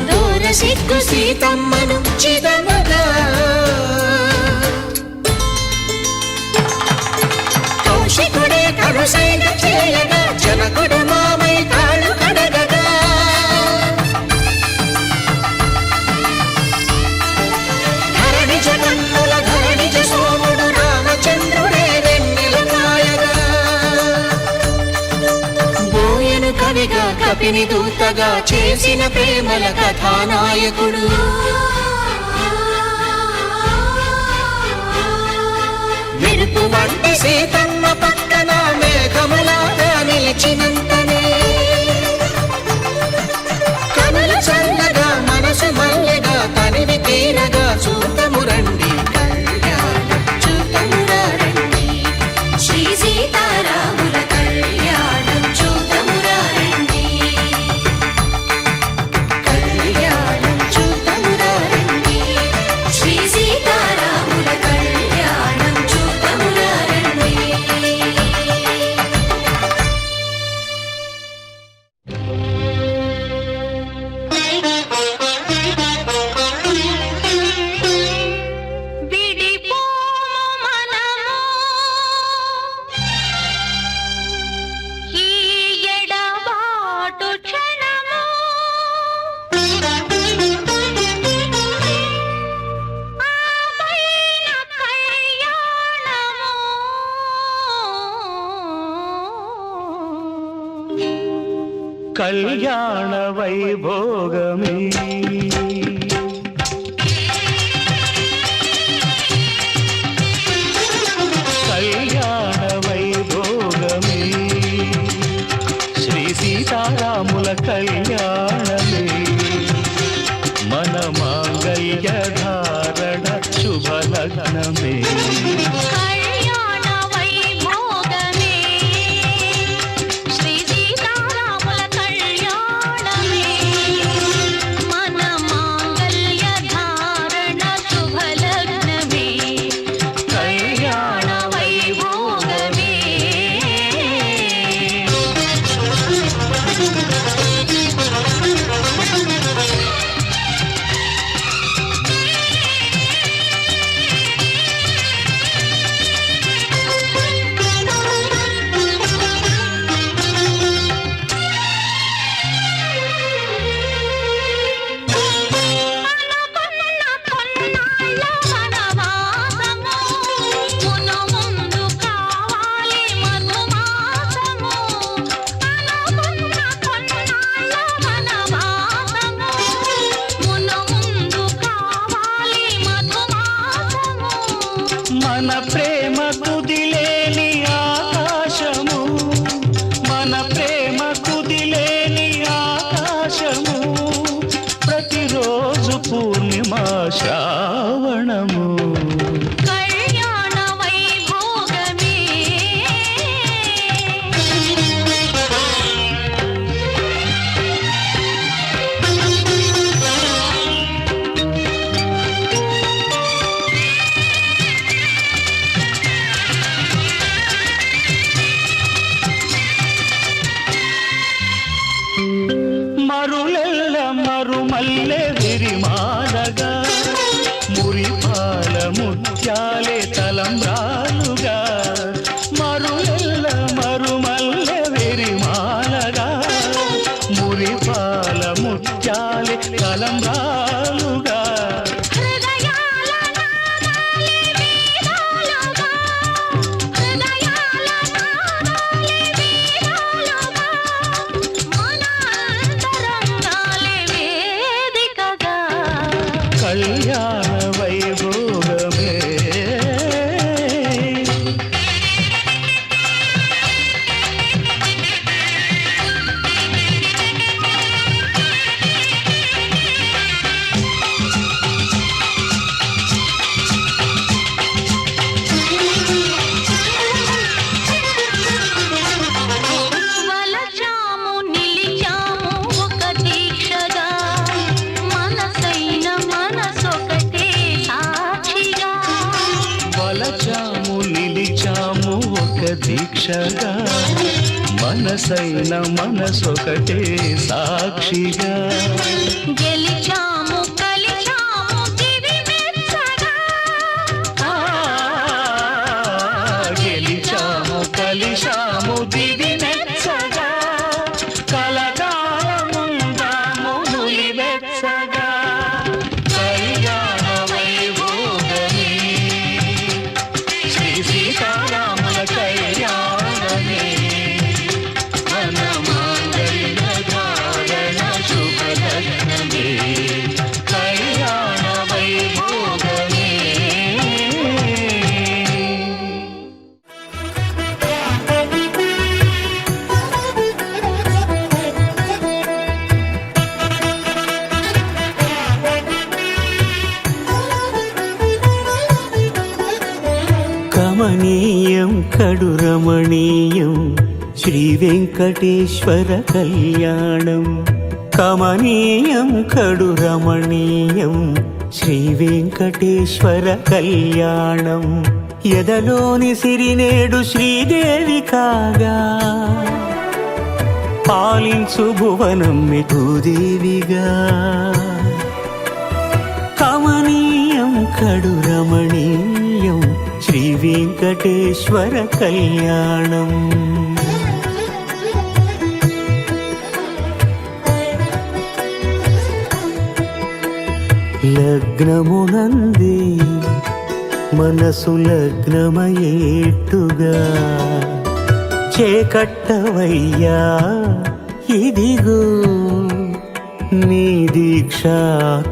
దూర సిగ్గు సీతమ్మను చిదమగా కౌశికుడే కరుసైన చేయగా జనకుడు మామై కాళ్ళు కడగగా ధరణి జగన్నుల ధరణిజ సోముడు రామచంద్రుడే కవిగా కపిని దూతగా చేసిన ప్రేమల కథానాయకుడు మెరుపు వంటి సీతమ్మ పక్కన మేఘములాగా నిలిచినంతనే కనులు చల్లగా మనసు మల్లెగా తనివి తీరగా చూతమురండి కళ్యాణం చూతమురారండి శ్రీ సీతారాముల కళ్యాణం చూతమురారండి కళ్యాణం చూతమురారండి శ్రీ సీతారాముల కళ్యాణం చూతమురారండి కళ్యాణ వైభోగమే కళ్యాణ వైభోగమే శ్రీ సీతారాముల కళ్యాణమే మన మాంగళ్య ధారణ శుభలగ్నమే కళ్యాణ వైభోగమే శ్రీ సీతారాముల కళ్యాణమే మన మాంగళ్య ధారణ శుభలగ్నమే కళ్యాణ వైభోగమే మన ప్రేమ కుదిలేని ఆకాశము మన ప్రేమ కుదిలేని ఆకాశము ప్రతిరోజు పూర్ణిమ శ్రావణము కళ్యాణ వైభోగమే ముత్యాలే తలంబ్రాలుగా మరులెల్ల మరుమల్లె వెరిమాలగా మురిపాల ముత్యాలే తలంబ్రాలుగా హృదయాల నాదాలే వేదాలుగా హృదయాల నాదాలే వేదాలుగా మన అంతరంగాలే వేదికగా కళ్యాణ వైభోగమే వలచాము నిలిచాము ఒక దీక్షగా మనసైన మనసొకటే సాక్షిగా వలచాము నిలిచాము ఒక దీక్షగా మనసైన మనసొకటే సాక్షిగా గెలిచాము కలిచాము దివి మెచ్చగా గెలిచాము కలిశాము దివి మెచ్చగా కలకాలముందాము నులి వెచ్చగా కళ్యాణ వైభోగమే శ్రీ సీతారాముల కళ్యాణమే మన మాంగళ్య ధారణ శుభలగ్నమే కళ్యాణ వైభోగమే కమనీయం కడు రమణీయం శ్రీ వెంకటేశ్వర కళ్యాణం కమనీయం కడు రమణీయం శ్రీ వెంకటేశ్వర కళ్యాణం ఎదలోని సిరినేడు శ్రీదేవి కాగా పాలించు భువనం భూదేవిగా కమనీయం కడు రమణీయం శ్రీ వెంకటేశ్వర కళ్యాణం లగ్నమునందే మనసు లగ్నమయేట్టుగా చేకట్టవయ్యా ఇదిగో నీ దీక్షా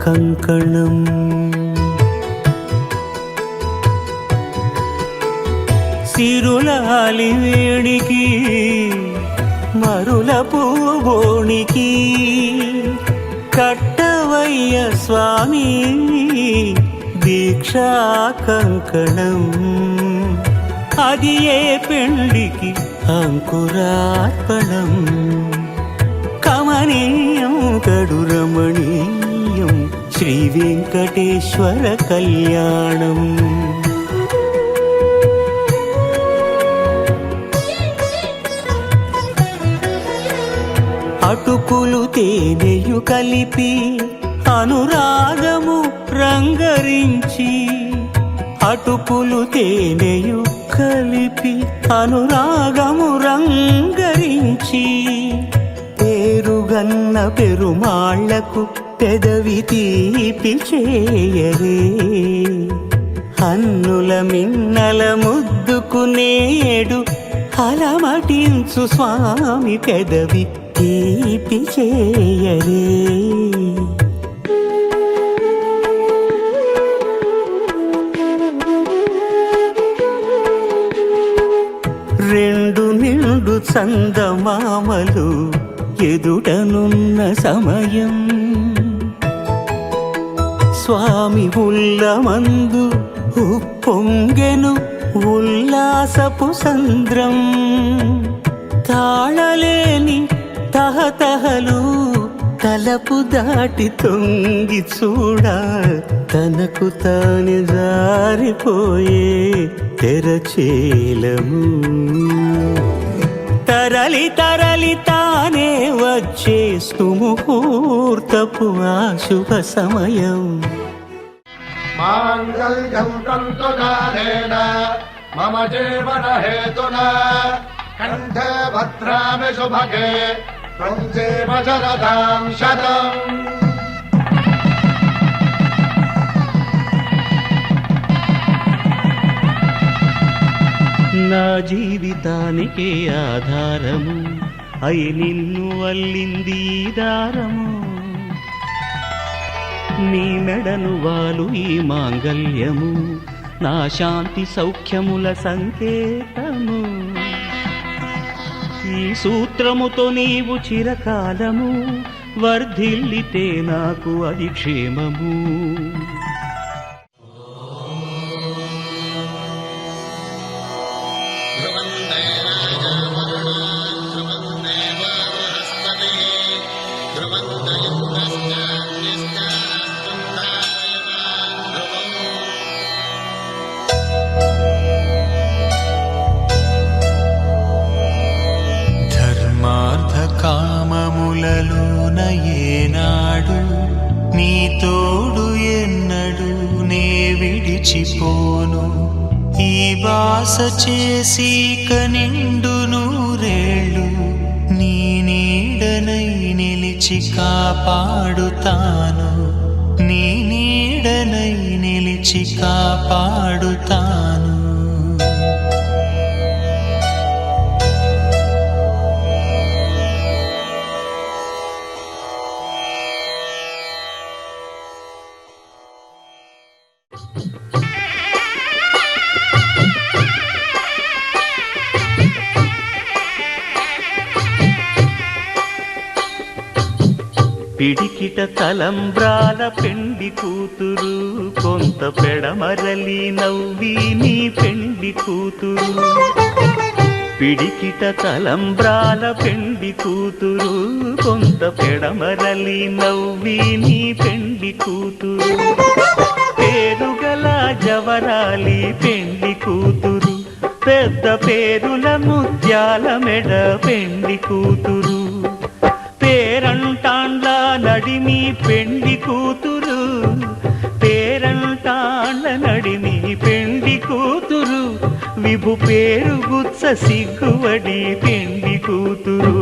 కంకణం సిరులాలి వేడికి మరుల పూబోనికి కట్టవయ్య స్వామి దీక్షా కంకణం అది ఏ పెళ్లికి అంకురార్పణం కమనీయం కడు రమణీయం శ్రీ వెంకటేశ్వర కళ్యాణం అటుకులు తేనెయు కలిపి అనురాగము రంగరించి అటుకులు తేనెయు కలిపి అనురాగము రంగరించి పేరుగన్న పెరుమాళ్లకు పెదవి తీపి చేయరే అన్నుల మిన్నల ముద్దుకు నేడు అలమటించు స్వామి పెదవి తీపి చేయరే రెండు నిండు చందమామలు ఎదుటనున్న సమయం స్వామి ఉల్లమందు ఉప్పొంగెను ఉల్లాసపు సంద్రం తాళలేని తహతహలు తలపు దాటి తొంగి చూడ తనకు తాను జారిపోయే తెరచేలము తరలి తరలి తానే వచ్చే సుముహూర్తపు ఆ శుభ సమయం మాంగళ్యం తంతుదానేన మమ జీవన హేతునా కంఠే భద్రామి శుభగే త్వం జీవ శరదాం శతం. నా జీవితానికే ఆధారము అయి నిన్ను అల్లింది ఈ దారము. నీ మెడను వాలు ఈ మాంగల్యము నా శాంతి సౌఖ్యముల సంకేతము. ఈ సూత్రముతో నీవు చిరకాలము వర్ధిల్లితే నాకు అది క్షేమము. కామములలోన ఏనాడు నీ తోడు ఎన్నడు నే విడిచిపోను. ఈ బాస చేసి కనిండు నూరేళ్ళు నీ నీడనై నిలిచి కాపాడుతాను. నీ నీడనై నిలిచి కాపాడుతాను. పిడికిట తలంబ్రాల పెండి కూతురు కొంత పెడమరలి నవ్వి నీ పెండి కూతురు. పిడికిట తలంబ్రాల పెండి కూతురు కొంత పెడమరలి నవ్వి నీ పెండి కూతురు. పేరుగల జవరాలి పెండి కూతురు పెద్ద పేరుల ముత్యాల మెడ పెండి కూతురు. పేరంటాండ్ల నడిమి పెండి కూతురు పేరంటాండ్ల నడిమి పెండి కూతురు. విభు పేరు గుత్స సిగ్గువడి పెండి కూతురు.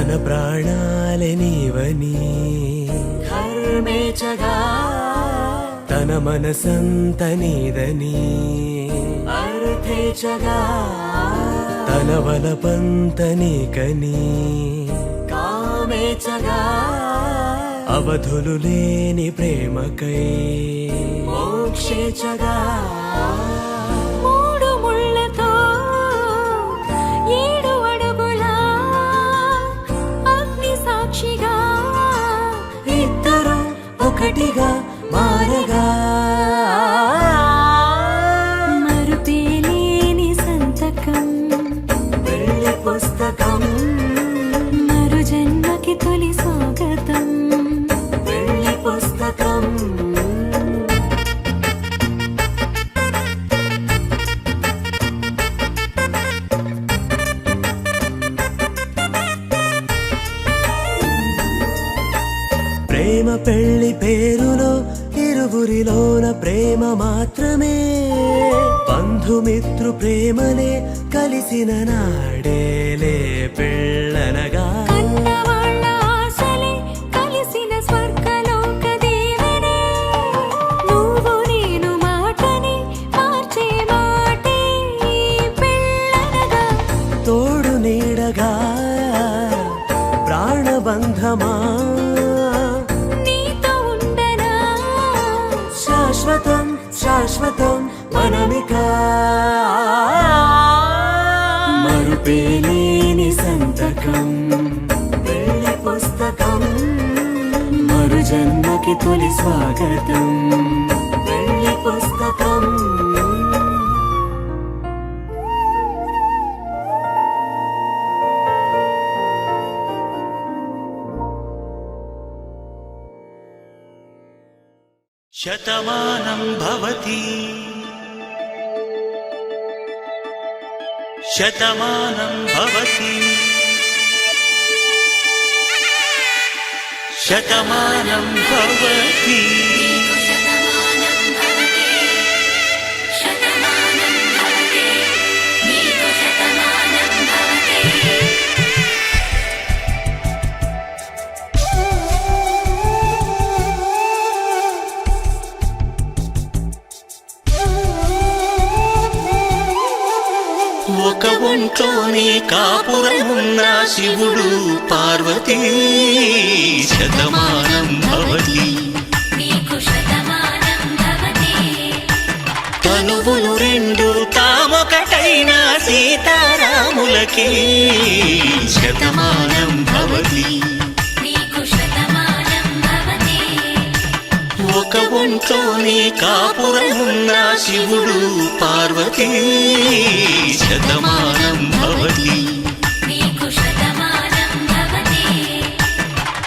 తన ప్రాణాలే నీవని ధర్మేచగా తన మనసంత నీదని అర్థేచగా తన వలపంత నీకని కామేచగా అవధులు లేని ప్రేమకై మోక్షేచగా మూడు ముళ్ళతో 7 అడుగుల అగ్ని సాక్షిగా ఇద్దరు ఒకటిగా మారగా మరుపేలేని సంతకం పెళ్లి పుస్తకం మరు జన్మకి తొలి స్వాగతం పెళ్లి పుస్తకం ప్రేమ పెళ్లి పేరులో ఇరువురిలోన ప్రేమ మాత్రమే బంధుమిత్రు ప్రేమనే కలిసిన నాడేలే పెళ్ళనగా కన్నవాళ్ళ ఆశలే కలిసిన స్వర్గలోక దీవెనే నువ్వు నేను మాటని మార్చే మాటే పెళ్ళనగా తోడు నీడగా ప్రాణబంధమా నీతో ఉండనా శాశ్వతం శాశ్వతం మనమిక మరుపేలేని సంతకం పెళ్లి పుస్తకం మరు జన్మకి తొలి స్వాగతం పెళ్లి పుస్తకం శతమానం భవతి శతమానం భవతి శతమానం భవతి శతమానం భవతి శతమానం భవతి నీకు శతమానం భవతి ఒక ఒంట్లోనే కాపురమున్న శివుడు పార్వతీ శతమానం భవతి నీకు శతమానం భవతి తనువులు రెండు తామొకటైన సీతారాములకి శతమానం భవతి నీకు శతమానం భవతి ఒక ఒంట్లోనే కాపురమున్న శివుడు పార్వతీ శతమానం భవతి నీకు శతమానం భవతి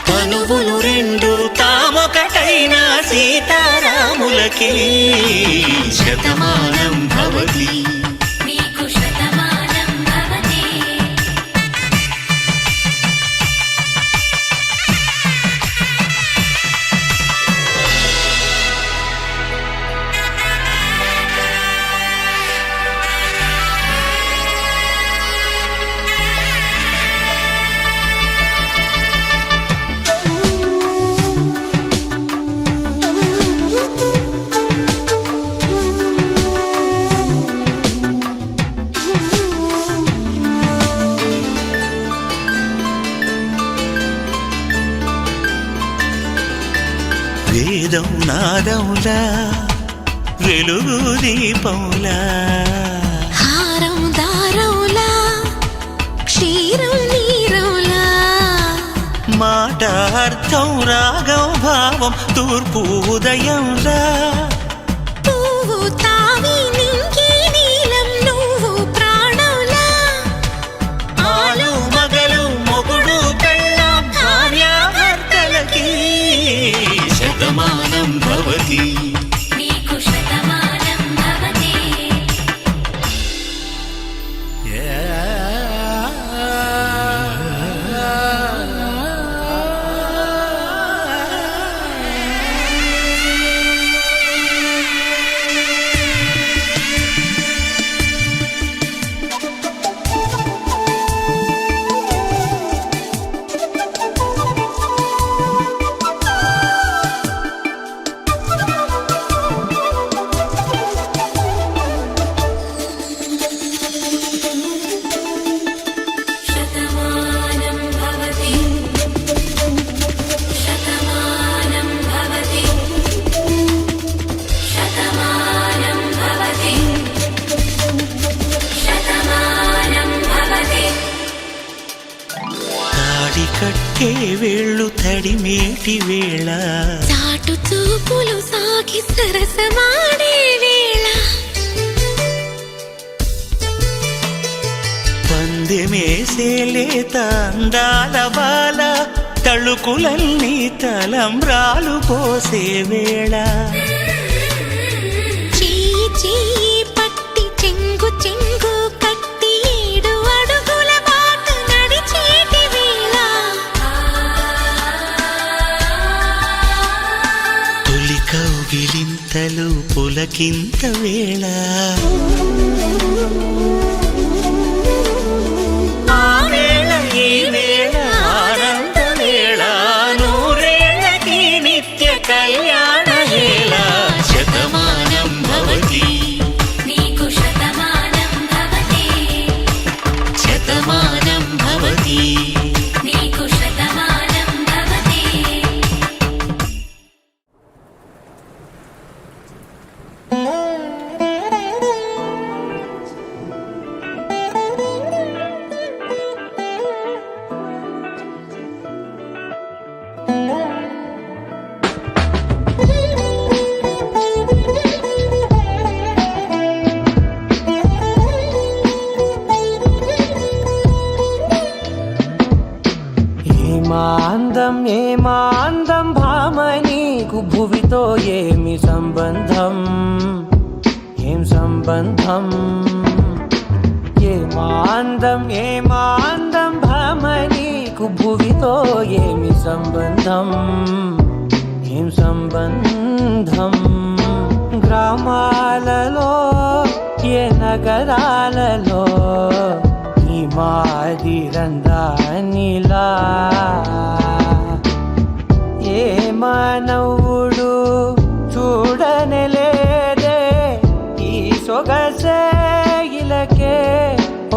తనువులు రెండు తామొకటైన సీతారాములకి శతమానం భవతి నీకు శతమానం భవతి వేదం నాదములా వెలుగు దీపములా హారం దారంలా క్షీరం నీరంలా మాట అర్థం రాగం భావం తూర్పు ఉదయంలా పువ్వు తావి నింగి నీలం నువ్వు ప్రాణంలా ఆలు మగలు మొగుడు పెళ్ళాం భార్యాభర్తలకి శతమానం భవతి నీకు శతమానం భవతి ఏ వేళ్ళు తడిమేటి వేళ చాటు చూపులు సాగి సరసమాడే వేళ పందెమేసే లేత అందాల బాల తళుకులన్నీ తలంబ్రాలు పోసే వేళ చెయ్యి చెయ్యి పట్టి చెంగు చెంగు కట్టి 7 అడుగుల బాట నడిచేటి వేళ తొలి కౌగిలింతలు పులకింత వేళ ఆ వేళ ఈ వేళ ఆనంద వేళ నూరేళ్ళకి నిత్య కళ్యాణ వేళ శతమానం భవతి నీకు శతమానం భవతి శతమానం భవతి నీకు శతమానం భవతి ఏమాందం భామనీకు భువితో ఏమి సంబంధం ఏం సంబంధం ఏమాందం భామనీకు భువితో ఏమి సంబంధం ఏం సంబంధం గ్రామాలలో ఏ నగరాలలో ఈ మాదిరందానిలా ఏ మానవుడు చూడనలేదే ఈ సొగసే ఇలకే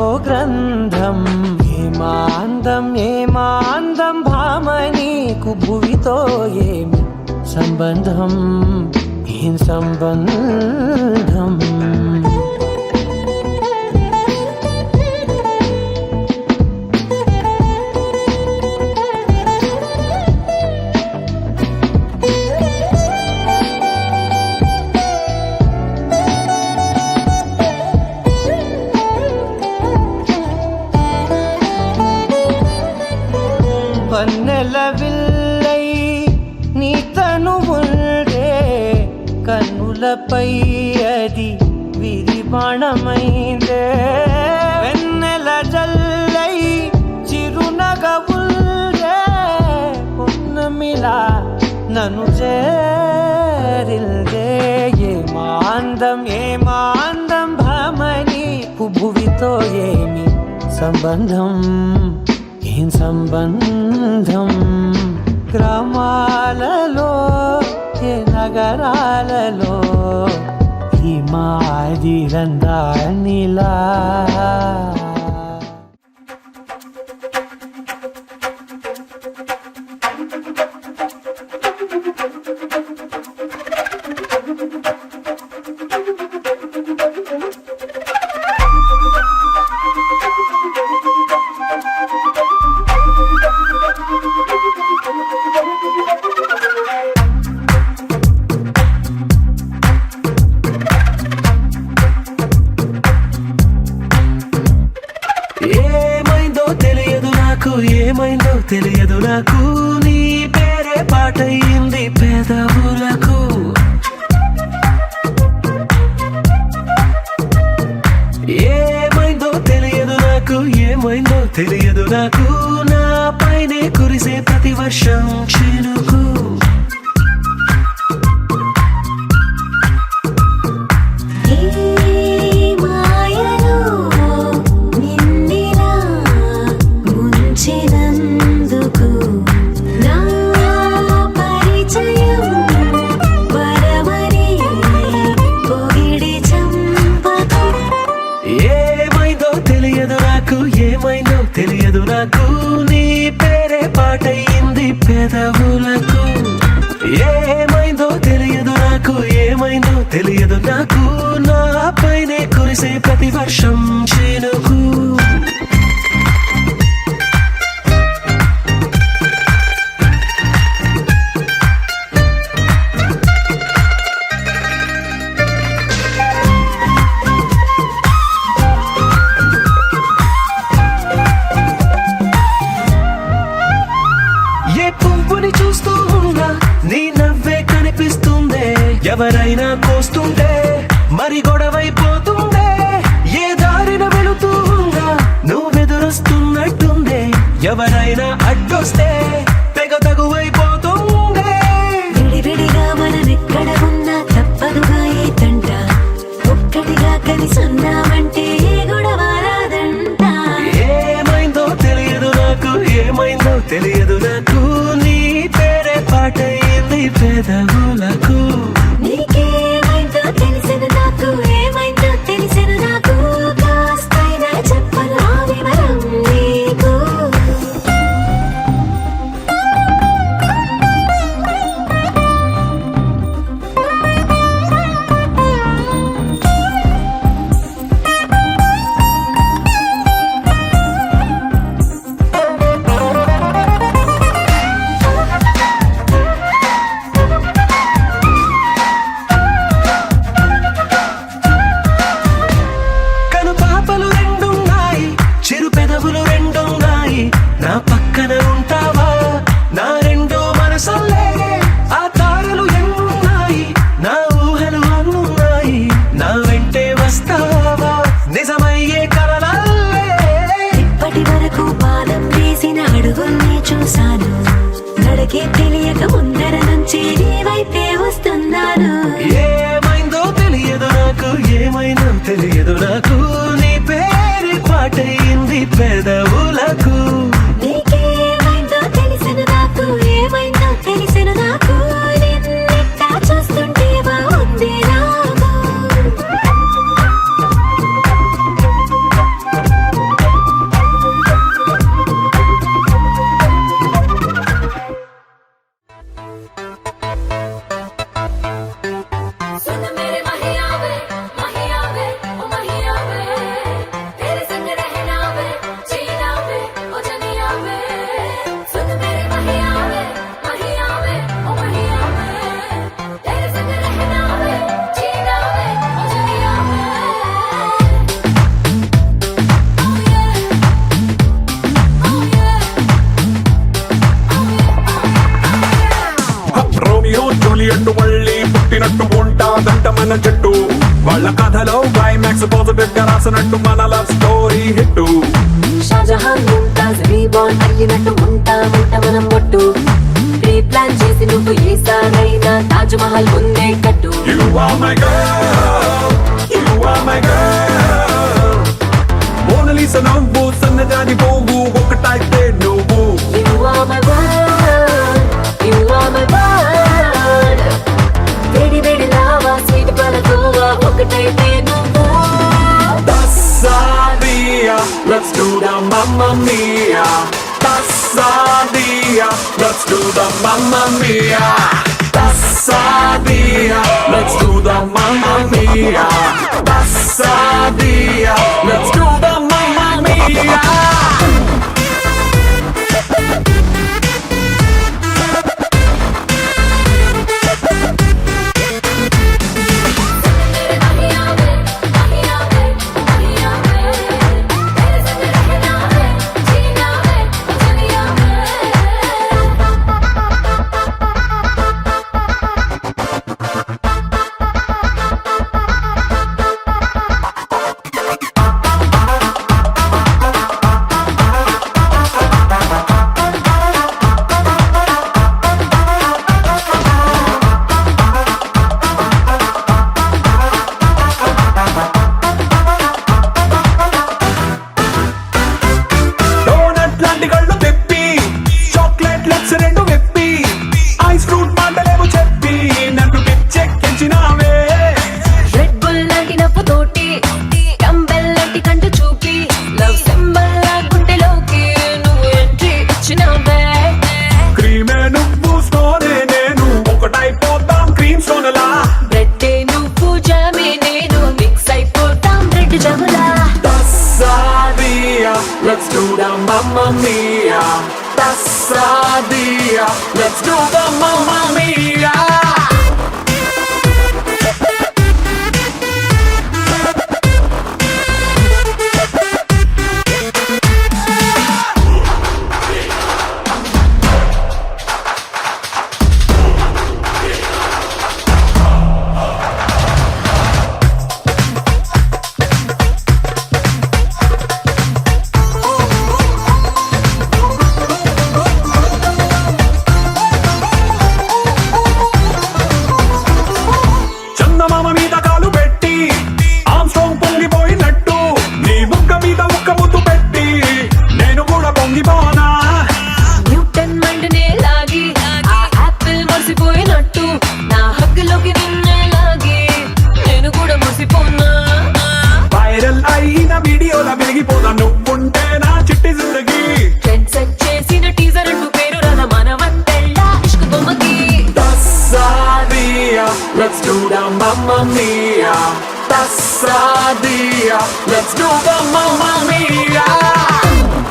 ఓ గ్రంథం ఏమాందం భామనీకు భువితో ఏమి సంబంధం ఏం సంబంధం పన్నెల విల్లై నీ తనువుండే కన్నులపై అది విరిబాణమైందే వెన్నెల జల్లై చిరునగవుల్డే పున్నమిలా నన్ను చేరిల్దే ఏమాందం భామని భువితో ఏమి సంబంధం ఏం సంబంధం గ్రామాలలో ఏ నగరాలలో ఈ మాదిరందానిలా ఏమైందో తెలియదు నాకు నీ పేరే పాటయింది పెదవులకు ఏమైందో తెలియదు నాకు నా పైనే కురిసే ప్రతి వర్షం చినుకు తెలియదు నాకు నీ పేరే పాటయింది పెదవులకు ఏమైందో తెలియదు నాకు నా పైనే కురిసే ప్రతి వర్షం చినుకు ఏ పువ్వుని చూస్తూ ఉన్నా నీ నవ్వే కనిపిస్తుందే ఎవరైనా కోస్తుంటే మరి గొడవైపోతుందే ఏ దారిన వెళుతూ ఉన్నా నువ్వెదురొస్తున్నట్టుందే ఎవరైనా అడ్డొస్తే తెగ తగువైపోతుందే విడివిడిగా మనమెక్కడ ఉన్నా తప్పదుగా ఈ తంట ఒక్కటిగా కలిసి ఉన్నామంటే ఏ గొడవ రాదంట ఏమైందో తెలియదు నాకు ఏమైందో తెలియదు నాకు నీ పేరే పాటయింది పెదవులకు నీకేమైందో తెలిసెను నాకు ఏమైందో తెలిసెను నాకు కాస్తైనా చెప్పను ఆ వివరం నీకు కను పాపలు రెండున్నాయి చిరు పెదవులు రెండున్నాయి నా పక్కన ఉంటావా నా రెండో మనసల్లే ఆ తారలు ఎన్నున్నాయి నా ఊహలు అన్నున్నాయి నా వెంటే వస్తావా నిజమయ్యే కలలల్లే ఇప్పటి వరకు పాదం వేసిన అడుగుల్ని చూశాను నడకే తెలియక ముందర నుంచి నీ వైపే వస్తున్నాను ఏమైందో తెలియదు నాకు ఏమైందో తెలియదు నాకు నీ పేరు పాటయింది పెదవులకు నీకేమైందో తెలిసెను నాకు ఏమైందో తెలిసెను నాకు నిన్నెట్టా చూస్తుంటే బాగుంది నాకు सुन मेरे महिया वे ओ महिया वे तेरे संग रहना वे जीना वे ओ जनिया वे सुन मेरे महिया वे ओ महिया वे तेरे संग रहना वे जीना वे ओ जनिया वे రోమియో జూలియట్ మళ్ళీ పుట్టినట్టు ఉంటాదంట మన జట్టు వాళ్ళ కథలో క్లైమాక్స్ పాజిటివ్ గా రాసినట్టు మన love story hit Shahjahan Mumtaz reborn అయ్యినట్టు ఉంటామంట మనం ఒట్టు ప్రీ ప్లాన్ చేసి నువ్వు ఈసారైనా తాజ్ మహల్ ముందే కట్టు You are my girl, you are my girl. మోనలీసా నవ్వు సన్నజాజి పువ్వు ఒకటైతే నువ్వు You are my world, you are my world. వేడి వేడి లావా స్వీట్ పలకువా ఒకటైతే నువ్వు Tassadia, let's do the Mamma Mia. Tassadia, let's do the Mamma Mia. Tassadia, let's do the Mamma Mia. Tassadia, let's do the Mamma Mia. मेरे महिया वे ओ महिया वे तेरे संग रहना वे जीना वे ओ जनिया वे donut లాంటి కళ్ళు తెప్పి చాక్లెట్ లెట్స్ రెండు వెప్పి ఐస్ ఫ్రూట్ మాటలేమో చెప్పి నన్ను పిచ్చెక్కించినావే రెడ్ బుల్ లాంటి నవ్వుతోటి డంబెల్ లాంటి కంటు చూపి లవ్ సింబల్ లా గుండెలోకి నువ్వు ఎంట్రీ ఇచ్చినావే క్రీమే నువ్వు స్టోనే నేను ఒకటైపోతాం క్రీమ్ స్టోన్లా బ్రెడ్ నువ్వు జామే నేను మిక్స్ అయిపోతాం red జములా Tassadia, let's do the Mamma Mia. Tassadia, let's do the Mamma Mia. dia. Let's do the Mamma Mia.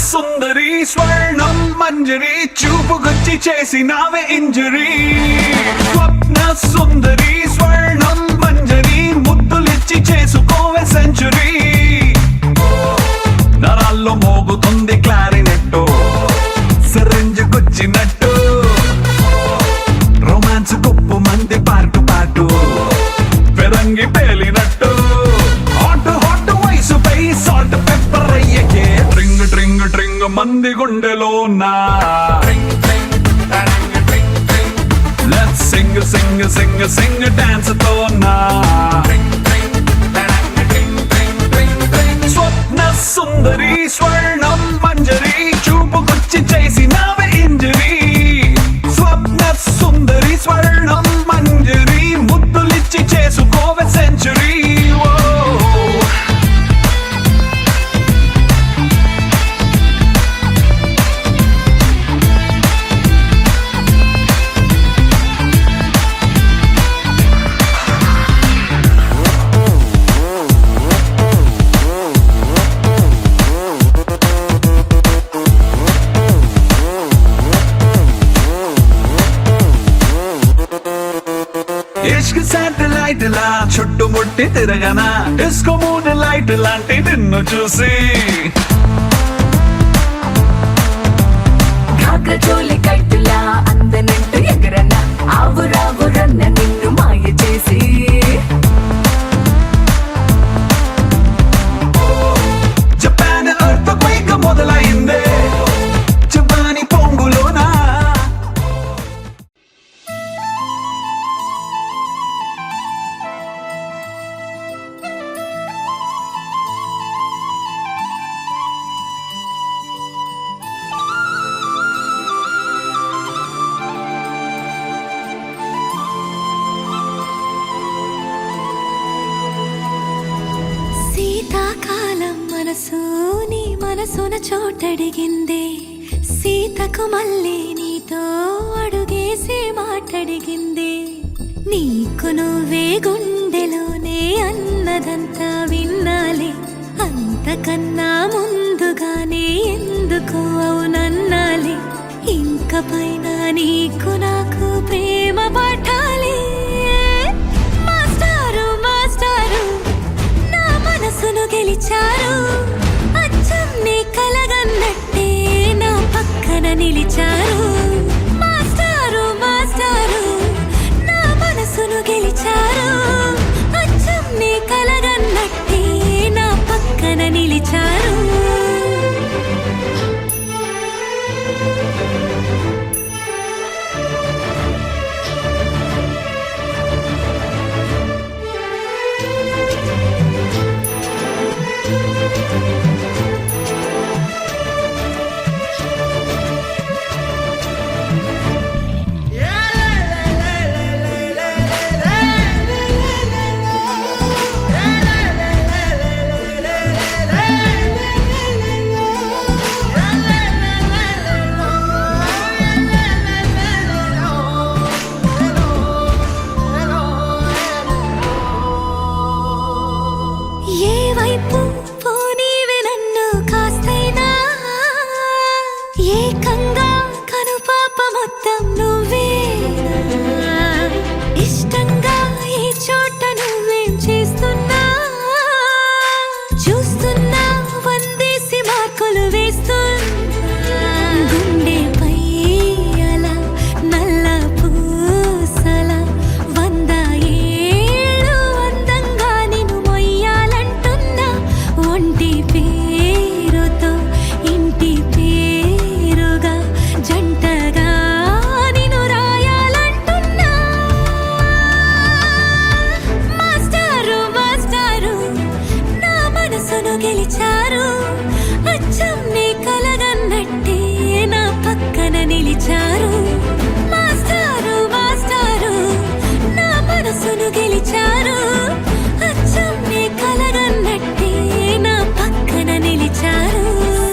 సుందరి స్వర్ణం మంజరి చూపుకొచ్చి చేసినావే ఇంజరీ స్వప్న సుందరి స్వర్ణం మంజరి ముద్దులిచ్చి చేసుకోవే సెంచురీ నరాల్లో మోగుతుంది క్లారినెట్టు సిరింజుకొచ్చినట్టు రొమాన్స్ కుప్పు మంది పాటు పాటు పెరంగి పేలినట్టు హాట్ హాట్ వయసుపై సాల్ట్ పెప్పర్ అయ్యకే ట్రింగ్ ట్రింగ్ ట్రింగ్ మంది గుండెలో నా లెట్స్ సింగ్ సింగ్ సింగ్ సింగ్ డాన్స్ తో నా స్వప్న సుందరి స్వర్ణం మంజరి చూపుకొచ్చి చేసినావే ఇంజరీ స్వప్న సుందరి స్వర్ణం మంజరి ముద్దులిచ్చి చేసుకోవే సెంచురీ ఇష్క్ శాటిలైట్ లా చుట్టుముట్టి తిరగనా డిస్కో మూన్ లైట్ లాంటి నిన్ను చూసి చోలి కట్టులా అందనంటూ ఎగరన్న ఆవురావురన్న నిన్ను మాయ చేసి జపాన్ ఎర్త్ క్వేక్ మొదలైందే జపాని పొంగులోనా శీతాకాలం మనసు నీ మనసున చోటడిగిందే సీతకు మళ్ళీ నీతో అడుగేసి మాటడిగిందే నీకు నువ్వే గుండెలోనే అన్నదంతా విన్నాలే అంతకన్నా ముందుగానే ఎందుకు అవునన్నాలే ఇంక పైన నీకు నాకు ప్రేమ పాఠాలే మాస్టారు మాస్టారు నా మనసును గెలిచారు అచ్చం నీ కలగన్నట్టే నా పక్కన నిలిచారు మాస్టారు మాస్టారు నా మనసును గెలిచారు అచ్చం నీ కలగన్నట్టే నా పక్కన నిలిచారు నిలిచారు మాస్టారు మాస్టారు నా మనసును గెలిచారు అచ్చం నీ కలగన్నట్టే నా పక్కన నిలిచారు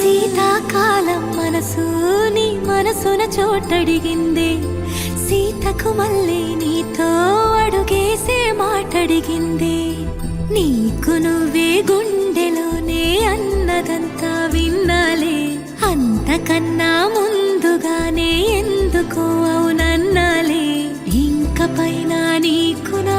శీతాకాలం మనసు నీ మనసున చోటడిగింది సీతకు మళ్ళీ నీతో అడుగేసే మాటడిగింది నీకు నువ్వే గుండెలోనే అన్నదంతా విన్నాలే అంతకన్నా ముందుగానే ఎందుకో అవునన్నాలే ఇంక పైన నీకు నా